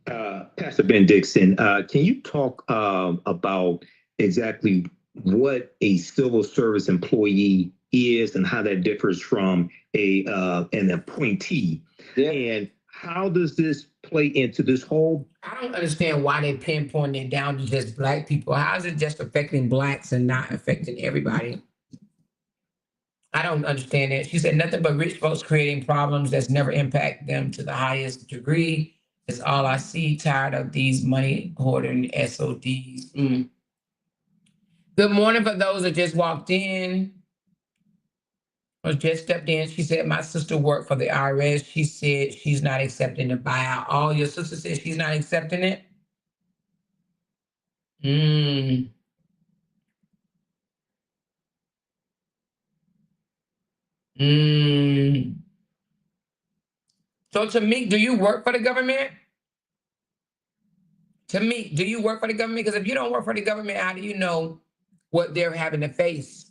Pastor Ben Dixon, can you talk about exactly what a civil service employee is and how that differs from an appointee? Yeah. And how does this play into this whole? I don't understand why they pinpoint it down to just Black people. How is it just affecting Blacks and not affecting everybody? I don't understand that. She said nothing but rich folks creating problems that's never impact them to the highest degree. It's all I see. Tired of these money hoarding SODs. Good morning for those that just walked in or just stepped in. She said, my sister worked for the IRS. She said she's not accepting the buyout. Oh, your sister said she's not accepting it? So to me, do you work for the government? To me, do you work for the government? Because if you don't work for the government, how do you know what they're having to face?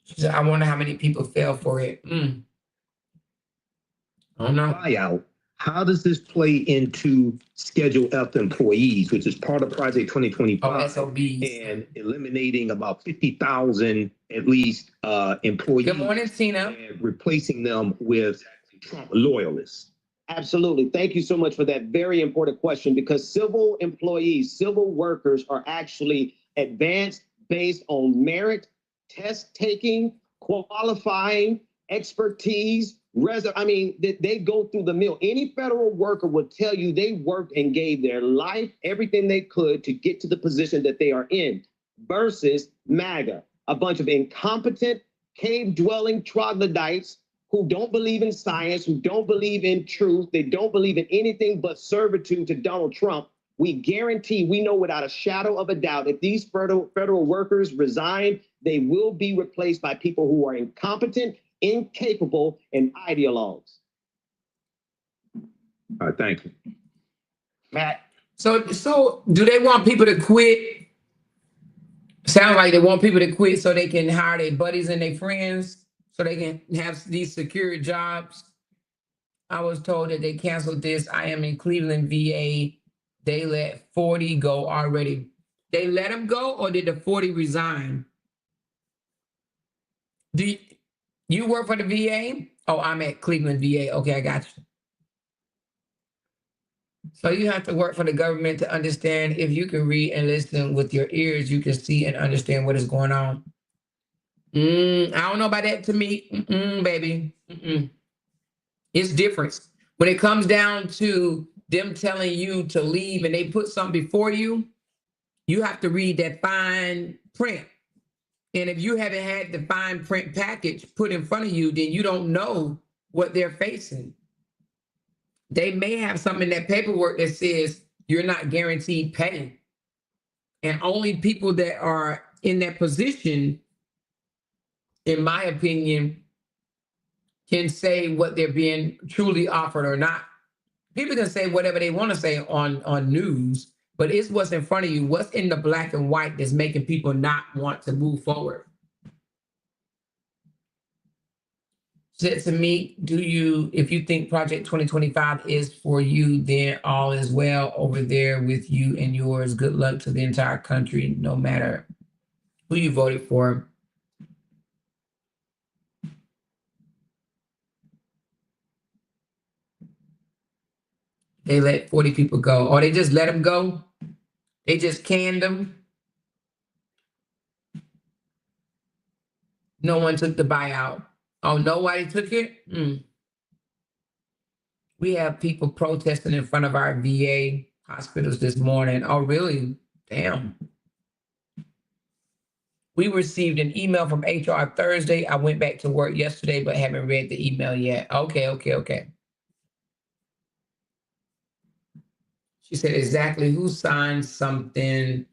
She said, I wonder how many people fell for it. I don't know. Buyout. How does this play into Schedule F employees, which is part of Project 2025, and eliminating about 50,000 at least employees? Good morning, Tina. And replacing them with Trump loyalists. Absolutely. Thank you so much for that very important question, because civil employees, civil workers are actually advanced based on merit, test taking, qualifying, expertise. They go through the mill. Any federal worker will tell you they worked and gave their life, everything they could to get to the position that they are in, versus MAGA, a bunch of incompetent, cave-dwelling troglodytes who don't believe in science, who don't believe in truth. They don't believe in anything but servitude to Donald Trump. We guarantee, we know without a shadow of a doubt, if these federal workers resign, they will be replaced by people who are incompetent, incapable, and ideologues. All right, thank you. Matt. So do they want people to quit? Sounds like they want people to quit so they can hire their buddies and their friends, so they can have these secure jobs. I was told that they canceled this. I am in Cleveland, VA. They let 40 go already. They let them go, or did the 40 resign? Do you work for the VA? Oh, I'm at Cleveland, VA. Okay, I got you. So you have to work for the government to understand. If you can read and listen with your ears, you can see and understand what is going on. I don't know about that to me, baby. It's different. When it comes down to them telling you to leave and they put something before you, you have to read that fine print. And if you haven't had the fine print package put in front of you, then you don't know what they're facing. They may have something in that paperwork that says you're not guaranteed pay. And only people that are in that position, in my opinion, can say what they're being truly offered or not. People can say whatever they want to say on news, but it's what's in front of you, what's in the black and white that's making people not want to move forward. Said to me, if you think Project 2025 is for you, then all is well over there with you and yours. Good luck to the entire country, no matter who you voted for. They let 40 people go. Or they just let them go. They just canned them. No one took the buyout. Oh, nobody took it? We have people protesting in front of our VA hospitals this morning. Oh, really? Damn. We received an email from HR Thursday. I went back to work yesterday, but haven't read the email yet. Okay. She said, exactly who signed something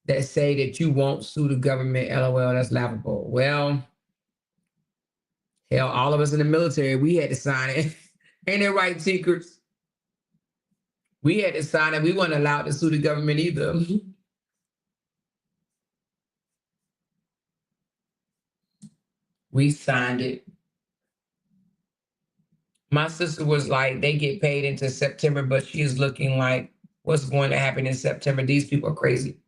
that say that you won't sue the government? LOL, that's laughable. Well, hell, all of us in the military, we had to sign it. Ain't that right, Tinkers? We had to sign it. We weren't allowed to sue the government either. We signed it. My sister was like, they get paid into September, but she's looking like, what's going to happen in September? These people are crazy.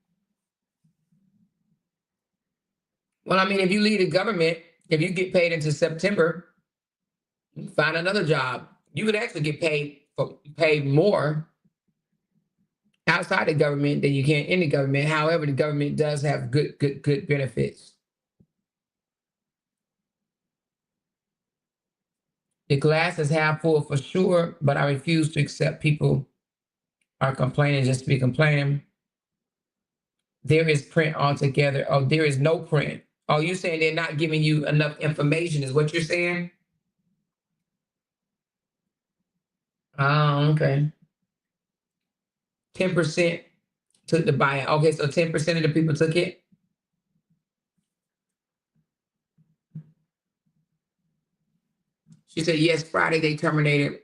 Well, I mean, if you leave the government, if you get paid into September, find another job. You could actually get paid more outside the government than you can in the government. However, the government does have good benefits. The glass is half full for sure, but I refuse to accept people are complaining just to be complaining. There is print altogether. Oh, there is no print. Oh, you're saying they're not giving you enough information is what you're saying? Oh, okay. 10% took the buyout. Okay, so 10% of the people took it? She said, yes, Friday they terminated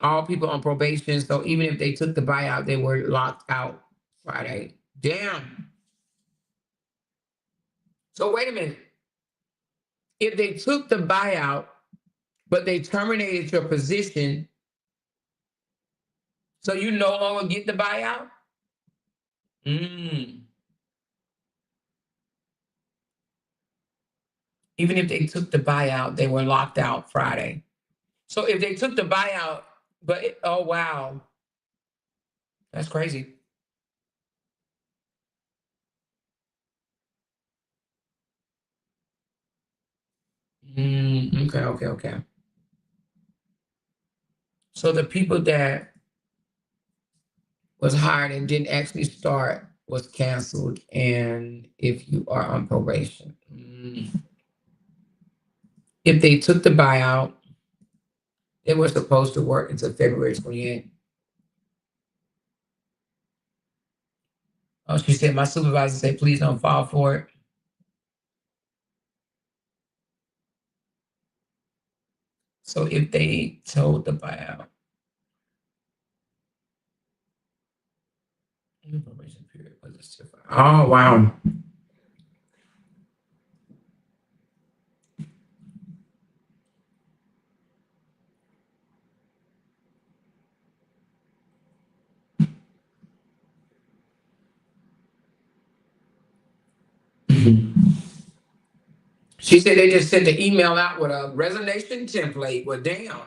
all people on probation. So even if they took the buyout, they were locked out Friday. Damn. So wait a minute. If they took the buyout, but they terminated your position, so you no longer get the buyout? Even if they took the buyout, they were locked out Friday. So if they took the buyout, oh, wow. That's crazy. Okay. So the people that was hired and didn't actually start was canceled, and if you are on probation. If they took the buyout, they were supposed to work until February 28th. Oh, she said, my supervisor said, please don't fall for it. So if they told the buyout, probation period was different. Oh, wow. She said they just sent the email out with a resignation template. Well, damn.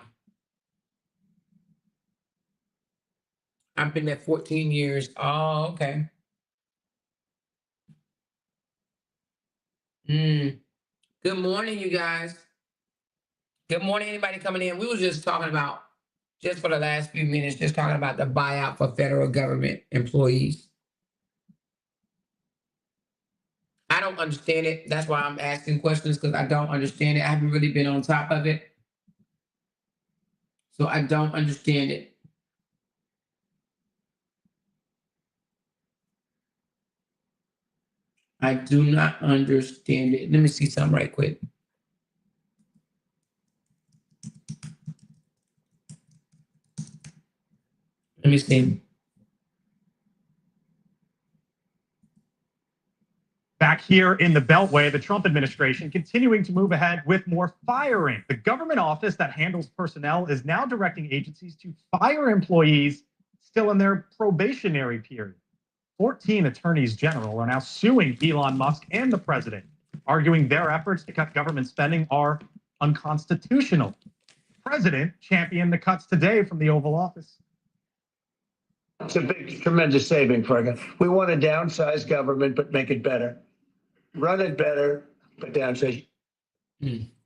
I've been there 14 years. Oh, okay. Good morning, you guys. Good morning, anybody coming in. We was just talking about, just for the last few minutes, just talking about the buyout for federal government employees. I don't understand it. That's why I'm asking questions, because I don't understand it. I haven't really been on top of it. So I don't understand it. I do not understand it. Let me see something right quick. Let me see. Back here in the Beltway, the Trump administration continuing to move ahead with more firing. The government office that handles personnel is now directing agencies to fire employees still in their probationary period. 14 attorneys general are now suing Elon Musk and the president, arguing their efforts to cut government spending are unconstitutional. The president championed the cuts today from the Oval Office. It's a big, tremendous saving for us. We want to downsize government, but make it better. Run it better, but downsize.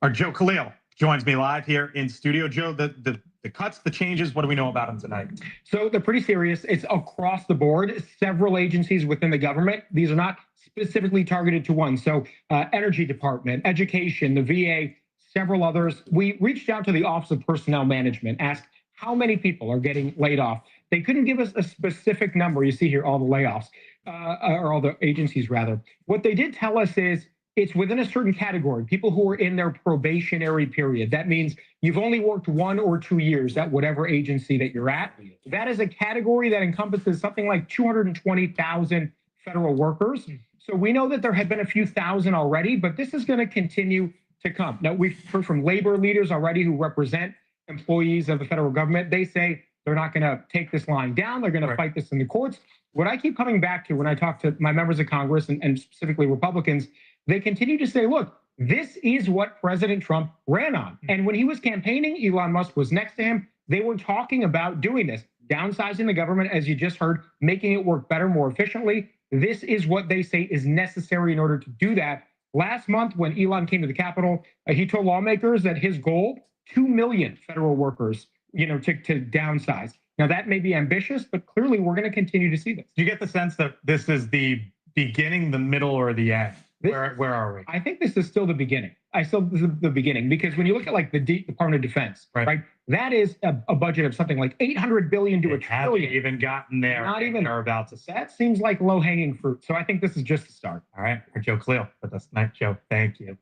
Our Joe Khalil joins me live here in studio. Joe, the cuts, the changes, what do we know about them tonight? So they're pretty serious. It's across the board. Several agencies within the government. These are not specifically targeted to one. So Energy Department, Education, the VA, several others. We reached out to the Office of Personnel Management, asked how many people are getting laid off. They couldn't give us a specific number. You see here all the layoffs, or all the agencies rather. What they did tell us is it's within a certain category, people who are in their probationary period. That means you've only worked 1 or 2 years at whatever agency that you're at. That is a category that encompasses something like 220,000 federal workers. So we know that there have been a few thousand already, but this is going to continue to come. Now, we've heard from labor leaders already who represent employees of the federal government. They say they're not going to take this line down. They're going to fight this in the courts. What I keep coming back to when I talk to my members of Congress and specifically Republicans, they continue to say, look, this is what President Trump ran on. And when he was campaigning, Elon Musk was next to him. They were talking about doing this, downsizing the government, as you just heard, making it work better, more efficiently. This is what they say is necessary in order to do that. Last month, when Elon came to the Capitol, he told lawmakers that his goal, 2 million federal workers, to downsize. Now, that may be ambitious, but clearly we're going to continue to see this. Do you get the sense that this is the beginning, the middle, or the end? Where are we? I think this is still the beginning. This is the beginning, because when you look at like the Department of Defense, right? That is a budget of something like $800 billion to $1 trillion. Haven't even gotten there. Not even. They're about to say. That seems like low hanging fruit. So I think this is just the start. All right, for Joe Khalil with us tonight. Joe, thank you.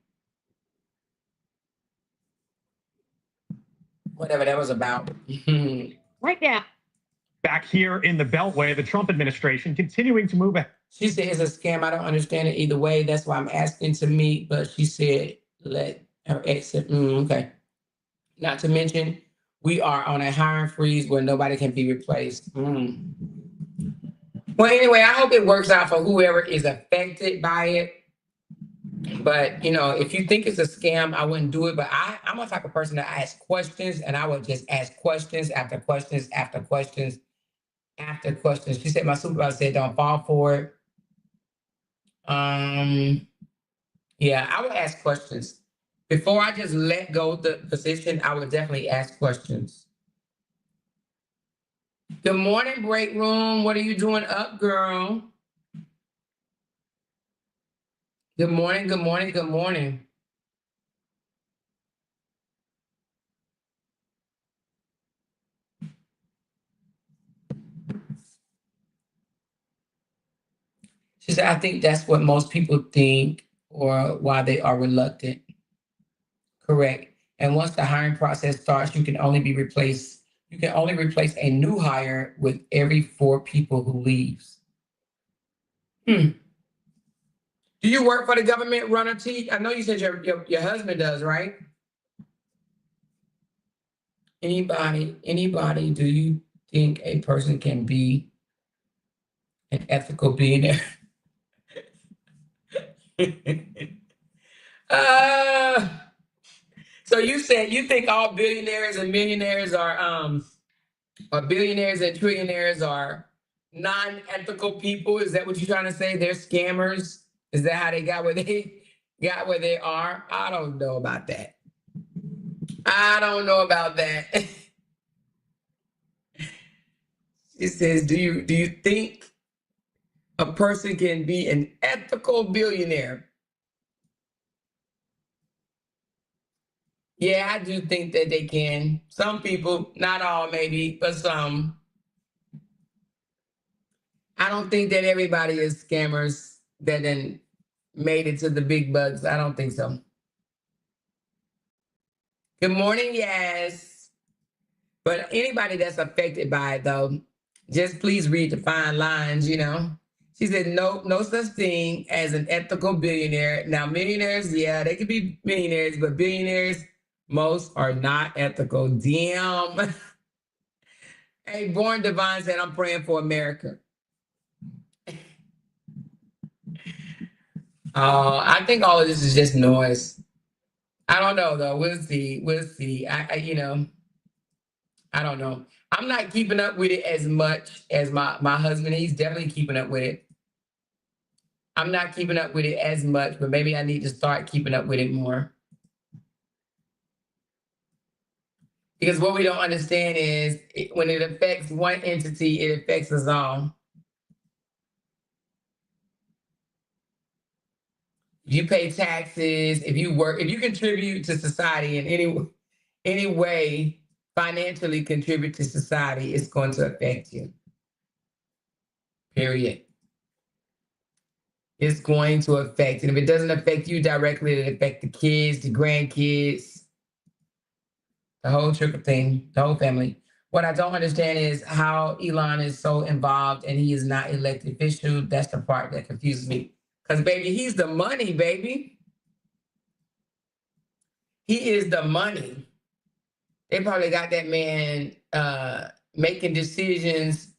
Whatever that was about. Right now. Back here in the Beltway, the Trump administration continuing to move ahead. She said it's a scam. I don't understand it either way. That's why I'm asking to meet. But she said let her exit. Okay. Not to mention, we are on a hiring freeze where nobody can be replaced. Well, anyway, I hope it works out for whoever is affected by it. But, if you think it's a scam, I wouldn't do it. But I'm a type of person that asks questions, and I would just ask questions after questions after questions after questions. She said, my supervisor said, don't fall for it. Yeah, I would ask questions. Before I just let go of the position, I would definitely ask questions. Good morning, break room. What are you doing up, girl? Good morning, good morning, good morning. She said, I think that's what most people think or why they are reluctant. Correct. And once the hiring process starts, you can only replace a new hire with every 4 people who leaves. Do you work for the government, Runner T? I know you said your husband does, right? Anybody, do you think a person can be an ethical billionaire? So you said you think all billionaires and millionaires are billionaires and trillionaires are non-ethical people? Is that what you're trying to say? They're scammers? Is that how they got where they are? I don't know about that. It says, do you think a person can be an ethical billionaire? Yeah, I do think that they can. Some people, not all maybe, but some. I don't think that everybody is scammers that then made it to the big bucks. I don't think so. Good morning, yes. But anybody that's affected by it, though, just please read the fine lines, you know. She said, no such thing as an ethical billionaire. Now, millionaires, yeah, they could be millionaires, but billionaires, most are not ethical. Damn. Hey, Born Divine said, I'm praying for America. I think all of this is just noise. I don't know, though. We'll see. We'll see. You know, I don't know. I'm not keeping up with it as much as my husband. He's definitely keeping up with it. I'm not keeping up with it as much, but maybe I need to start keeping up with it more. Because what we don't understand is when it affects one entity, it affects us all. If you pay taxes, if you work, if you contribute to society in any way, financially contribute to society, it's going to affect you. Period. It's going to affect. And if it doesn't affect you directly, it'll affect the kids, the grandkids, the whole trickle thing, the whole family. What I don't understand is how Elon is so involved and he is not elected official. That's the part that confuses me. Because, baby, he's the money, baby. He is the money. They probably got that man making decisions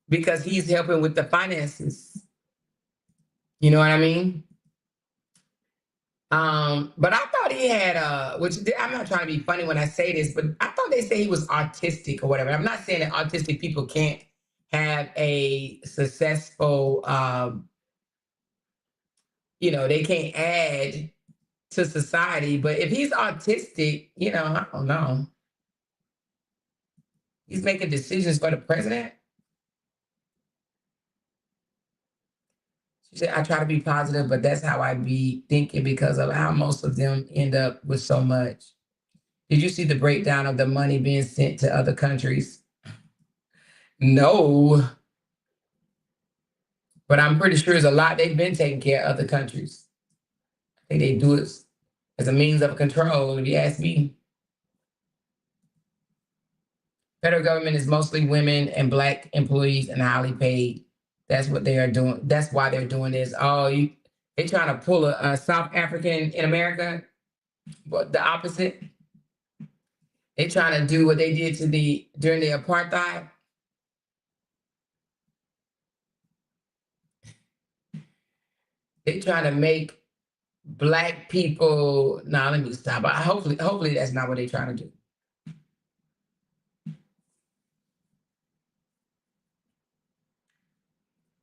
because he's helping with the finances. You know what I mean? But I thought he had which I'm not trying to be funny when I say this, but I thought they say he was autistic or whatever. I'm not saying that autistic people can't have a successful, you know, they can't add to society. But if he's autistic, you know, I don't know. He's making decisions for the president. She said, I try to be positive, but that's how I be thinking because of how most of them end up with so much. Did you see the breakdown of the money being sent to other countries? No. But I'm pretty sure there's a lot they've been taking care of other countries. I think they do it as a means of control, if you ask me. Federal government is mostly women and Black employees and highly paid. That's what they are doing. That's why they're doing this. Oh, they're trying to pull a South African in America, but the opposite. They're trying to do what they did during the apartheid. They're trying to make Black people. Now, let me stop. Hopefully that's not what they're trying to do.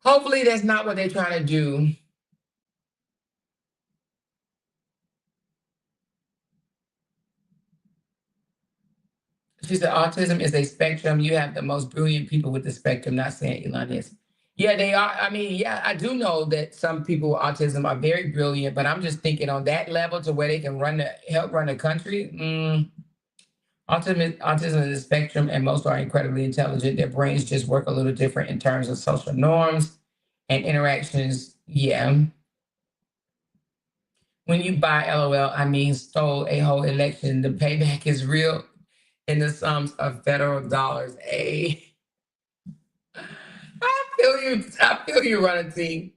Hopefully that's not what they're trying to do. She said, autism is a spectrum. You have the most brilliant people with the spectrum, not saying Elon is. Yeah, they are. I mean, yeah, I do know that some people with autism are very brilliant, but I'm just thinking on that level to where they can help run the country. Autism is a spectrum, and most are incredibly intelligent. Their brains just work a little different in terms of social norms and interactions. Yeah. When you buy LOL, I mean, stole a whole election. The payback is real in the sums of federal dollars. Hey, I feel you. I feel you, running team.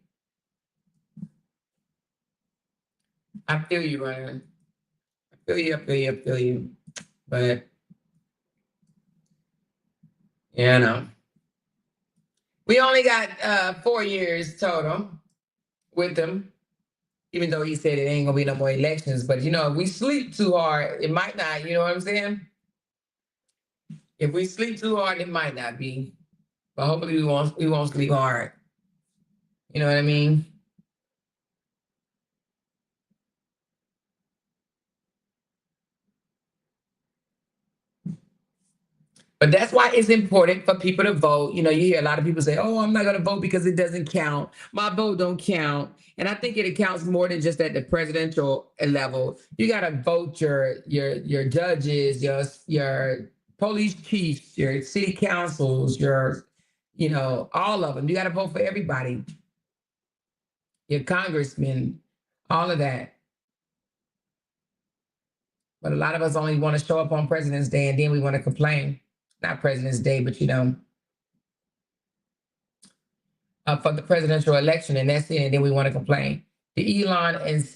I feel you, running. I feel you. I feel you. I feel you. But yeah, no. We only got 4 years total with him, even though he said it ain't gonna be no more elections. But you know, if we sleep too hard, it might not. You know what I'm saying? If we sleep too hard, it might not be. But hopefully we won't sleep hard. You know what I mean? But that's why it's important for people to vote. You know, you hear a lot of people say, oh, I'm not going to vote because it doesn't count. My vote don't count. And I think it accounts more than just at the presidential level. You got to vote your judges, your police chiefs, your city councils, all of them. You got to vote for everybody. Your congressmen. all of that. But a lot of us only want to show up on President's Day and then we want to complain. Not President's Day, but for the presidential election, and that's it. And then we want to complain. The Elon and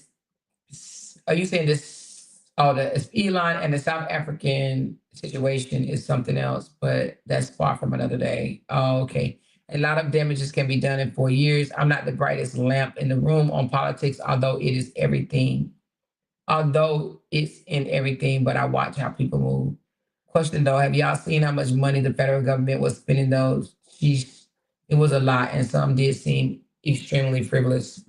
are you saying this? Oh, the Elon and the South African situation is something else, but that's far from another day. Oh, okay. A lot of damages can be done in 4 years. I'm not the brightest lamp in the room on politics, although it is everything. Although it's in everything, but I watch how people move. Question though, have y'all seen how much money the federal government was spending those? Sheesh. It was a lot, and some did seem extremely frivolous.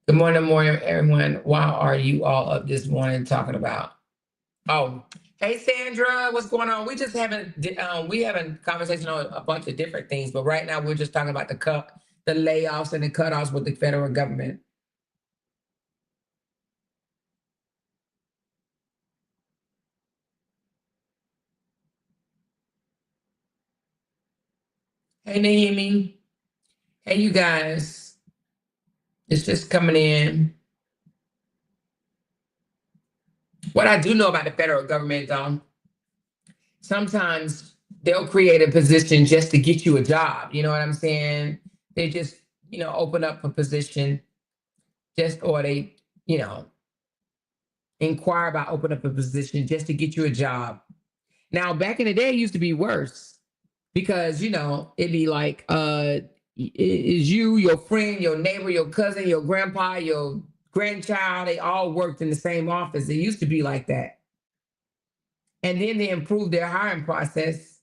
Good morning, everyone. Why are you all up this morning talking about? Oh, hey Sandra, what's going on? We just having conversation on a bunch of different things, but right now we're just talking about the layoffs and the cutoffs with the federal government. Hey Naomi. Hey you guys. It's just coming in. What I do know about the federal government, sometimes they'll create a position just to get you a job. You know what I'm saying? They just, open up a position or they, inquire about opening up a position just to get you a job. Now, back in the day, it used to be worse because, it'd be like, is you, your friend, your neighbor, your cousin, your grandpa, your grandchild, they all worked in the same office. It used to be like that. And then they improved their hiring process.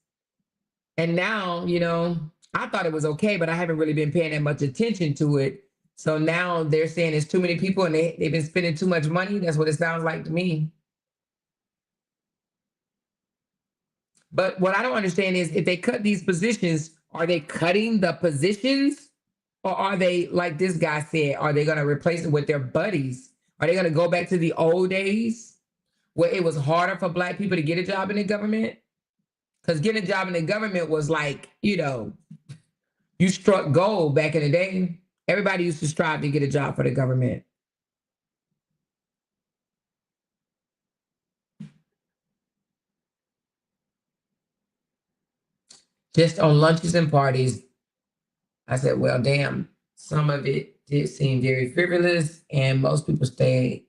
And now, I thought it was okay, but I haven't really been paying that much attention to it. So now they're saying there's too many people and they've been spending too much money. That's what it sounds like to me. But what I don't understand is if they cut these positions, are they cutting the positions? Or are they, like this guy said, are they going to replace it with their buddies? Are they going to go back to the old days where it was harder for Black people to get a job in the government? Because getting a job in the government was like, you struck gold back in the day. Everybody used to strive to get a job for the government. Just on lunches and parties, I said, well, damn, some of it did seem very frivolous, and most people stay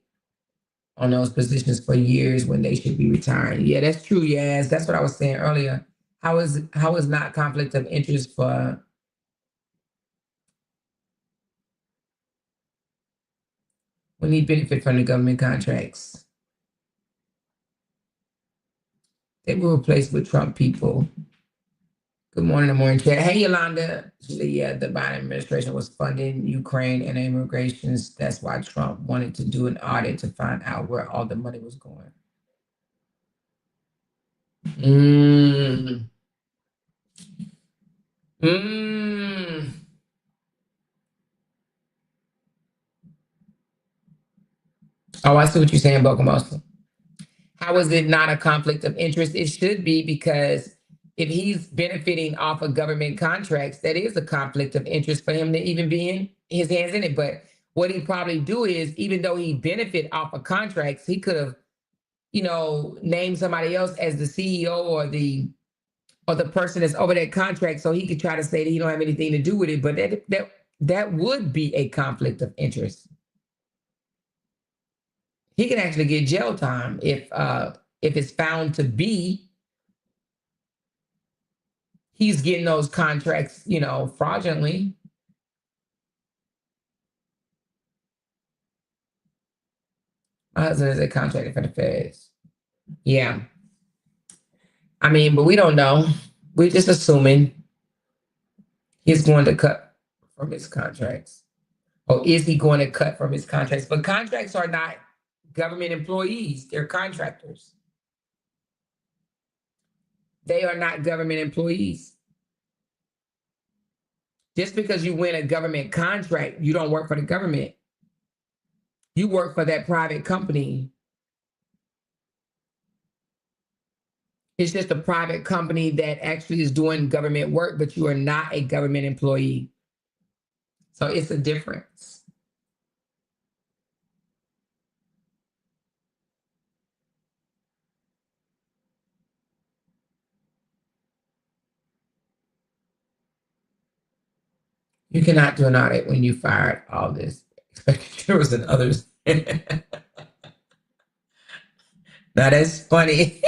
on those positions for years when they should be retiring. Yeah, that's true. Yes, that's what I was saying earlier. How is not conflict of interest for when you benefit from the government contracts? They were replaced with Trump people. Good morning, chat. Hey, Yolanda. Yeah, the Biden administration was funding Ukraine and immigrations. That's why Trump wanted to do an audit to find out where all the money was going. Oh, I see what you're saying, Bokomosa. How is it not a conflict of interest? It should be, because if he's benefiting off of government contracts, that is a conflict of interest for him to even be in his hands in it. But what he probably do is, even though he benefit off of contracts, he could have, named somebody else as the CEO or the person that's over that contract, so he could try to say that he don't have anything to do with it. But that would be a conflict of interest. He can actually get jail time if it's found to be he's getting those contracts, fraudulently. My husband is a contractor for the feds. Yeah. I mean, but we don't know. We're just assuming he's going to cut from his contracts. Or is he going to cut from his contracts? But contracts are not government employees. They're contractors. They are not government employees. Just because you win a government contract, you don't work for the government. You work for that private company. It's just a private company that actually is doing government work, but you are not a government employee. So it's a difference. You cannot do an audit when you fired all this expenditures and others. That is funny.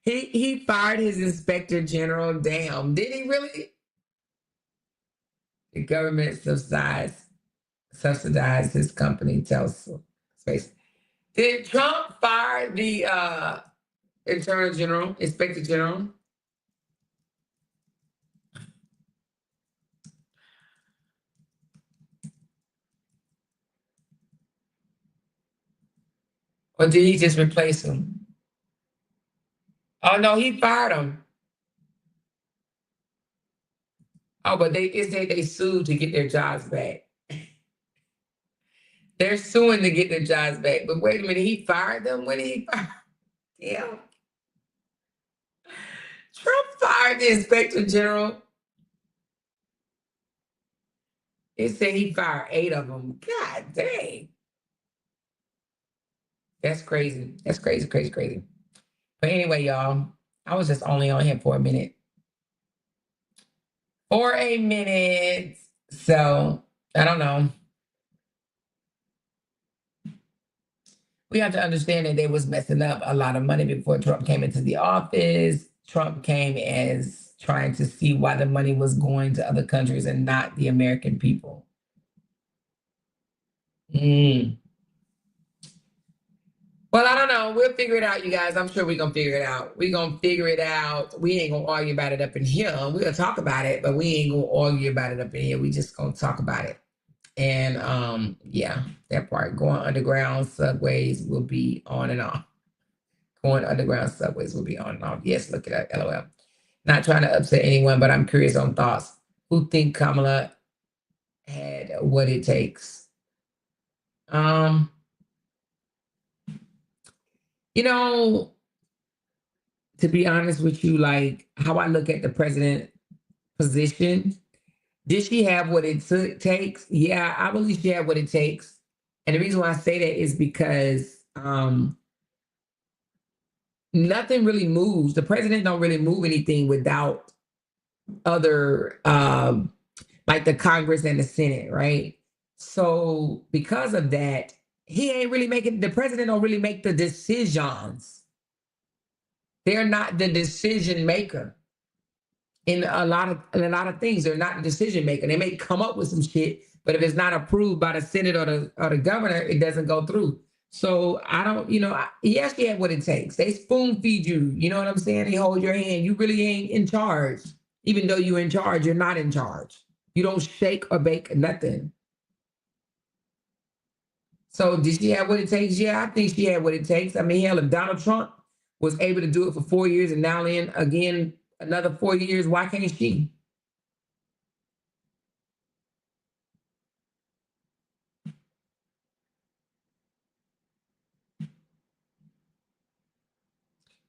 He fired his inspector general. Damn, did he really? The government subsidized his company, tells Space. Did Trump fire the internal general, inspector general? Or did he just replace him? Oh no, he fired him. Oh, but they say they sued to get their jobs back. They're suing to get their jobs back. But wait a minute, he fired them? When did he fire? Yeah. Trump fired the inspector general. It said he fired 8 of them. God dang. That's crazy. That's crazy, crazy, crazy. But anyway, y'all, I was just only on here for a minute. For a minute. So, I don't know. We have to understand that they was messing up a lot of money before Trump came into the office. Trump came as trying to see why the money was going to other countries and not the American people. Well, I don't know. We'll figure it out, you guys. I'm sure we're going to figure it out. We're going to figure it out. We ain't going to argue about it up in here. We're going to talk about it, but we ain't going to argue about it up in here. We just going to talk about it. And yeah, that part. Going underground subways will be on and off. Going underground subways will be on and off. Yes, look at that. LOL. Not trying to upset anyone, but I'm curious on thoughts. Who think Kamala had what it takes? You know, to be honest with you, like how I look at the president position, did she have what it takes? Yeah, I believe she had what it takes. And the reason why I say that is because nothing really moves. The president don't really move anything without other like the Congress and the Senate, right? So because of that, the president don't really make the decisions. They're not the decision maker in a lot of things. They're not the decision maker. They may come up with some shit, but if it's not approved by the Senate or the governor, it doesn't go through. So I don't, yes, you have what it takes. They spoon feed you. You know what I'm saying? They hold your hand. You really ain't in charge. Even though you're in charge, you're not in charge. You don't shake or bake nothing. So did she have what it takes? Yeah, I think she had what it takes. I mean, hell, if Donald Trump was able to do it for 4 years and now in again another 4 years, why can't she?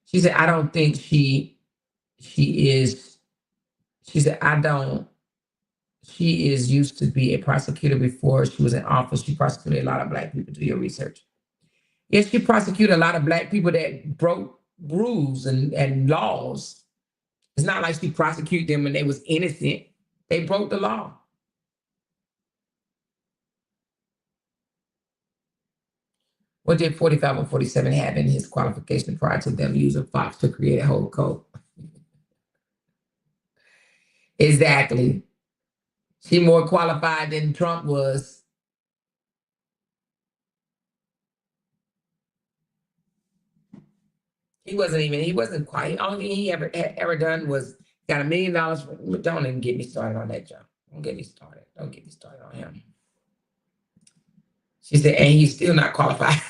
She said, I don't think she is, she said, she is used to be a prosecutor before she was in office. She prosecuted a lot of Black people. Do your research. Yes, she prosecuted a lot of Black people that broke rules and laws. It's not like she prosecuted them when they was innocent. They broke the law. What did 45 or 47 have in his qualification prior to them using Fox to create a whole code? Exactly. She more qualified than Trump was. He wasn't quite. Only thing he ever done was got $1 million. Don't even get me started on that, John. Don't get me started. Don't get me started on him. She said, and he's still not qualified.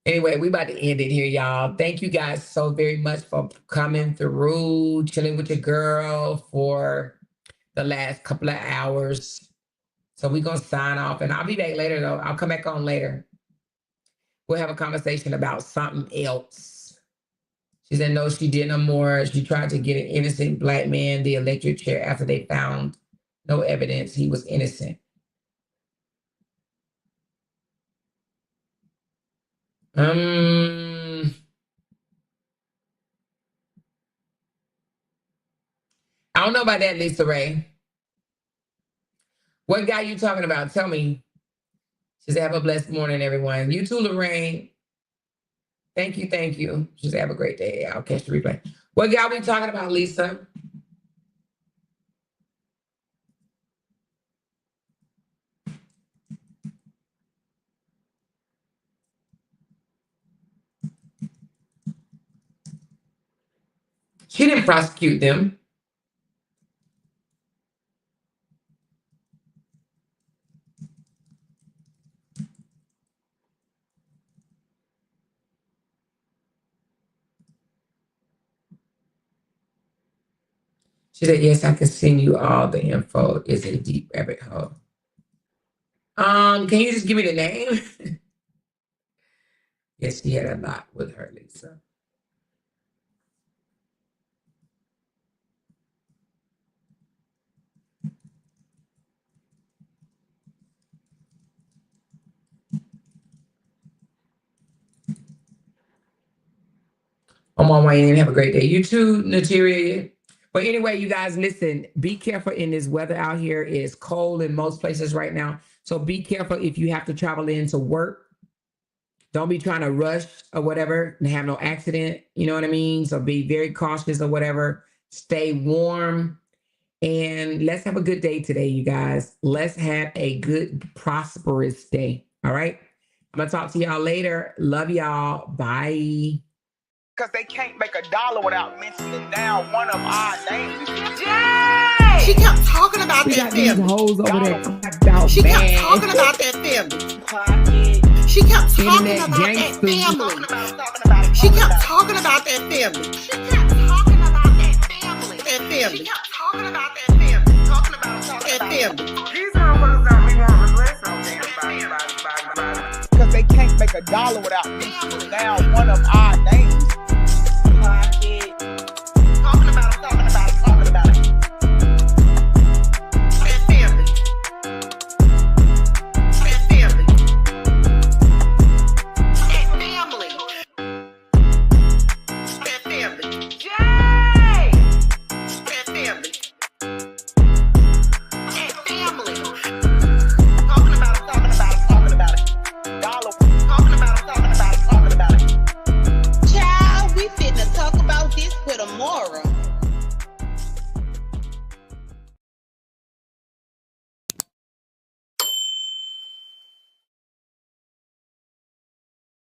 Anyway, we about to end it here, y'all. Thank you guys so very much for coming through, chilling with your girl for the last couple of hours. So we're going to sign off, and I'll be back later, though. I'll come back on later. We'll have a conversation about something else. She said no, she did no more. She tried to get an innocent black man the electric chair after they found no evidence he was innocent. I don't know about that, Lisa Ray. What guy you talking about? Tell me. She said, have a blessed morning, everyone. You too, Lorraine. Thank you, thank you. She said, have a great day. I'll catch the replay. What guy we talking about, Lisa? She didn't prosecute them. She said, yes, I can send you all the info. It's a deep rabbit hole. Can you just give me the name? Yes, she had a lot with her, Lisa. I'm on my end. Have a great day. You too, Nateria. But anyway, you guys, listen, be careful in this weather out here. It's cold in most places right now. So be careful if you have to travel into work. Don't be trying to rush or whatever and have no accident. You know what I mean? So be very cautious or whatever. Stay warm. And let's have a good day today, you guys. Let's have a good, prosperous day. All right? I'm going to talk to y'all later. Love y'all. Bye. Because they can't make $1 without mentioning down one of our names. Yay! She kept talking about We that got these family. hoes over there about She kept man. talking about that family. She kept talking Internet about that gangsters. family. She kept talking about that family. She kept talking about that family. That family. She kept talking about that family. Talking about that family. These motherfuckers don't be wanting to listen on them. Because they can't make $1 without mentioning down one of our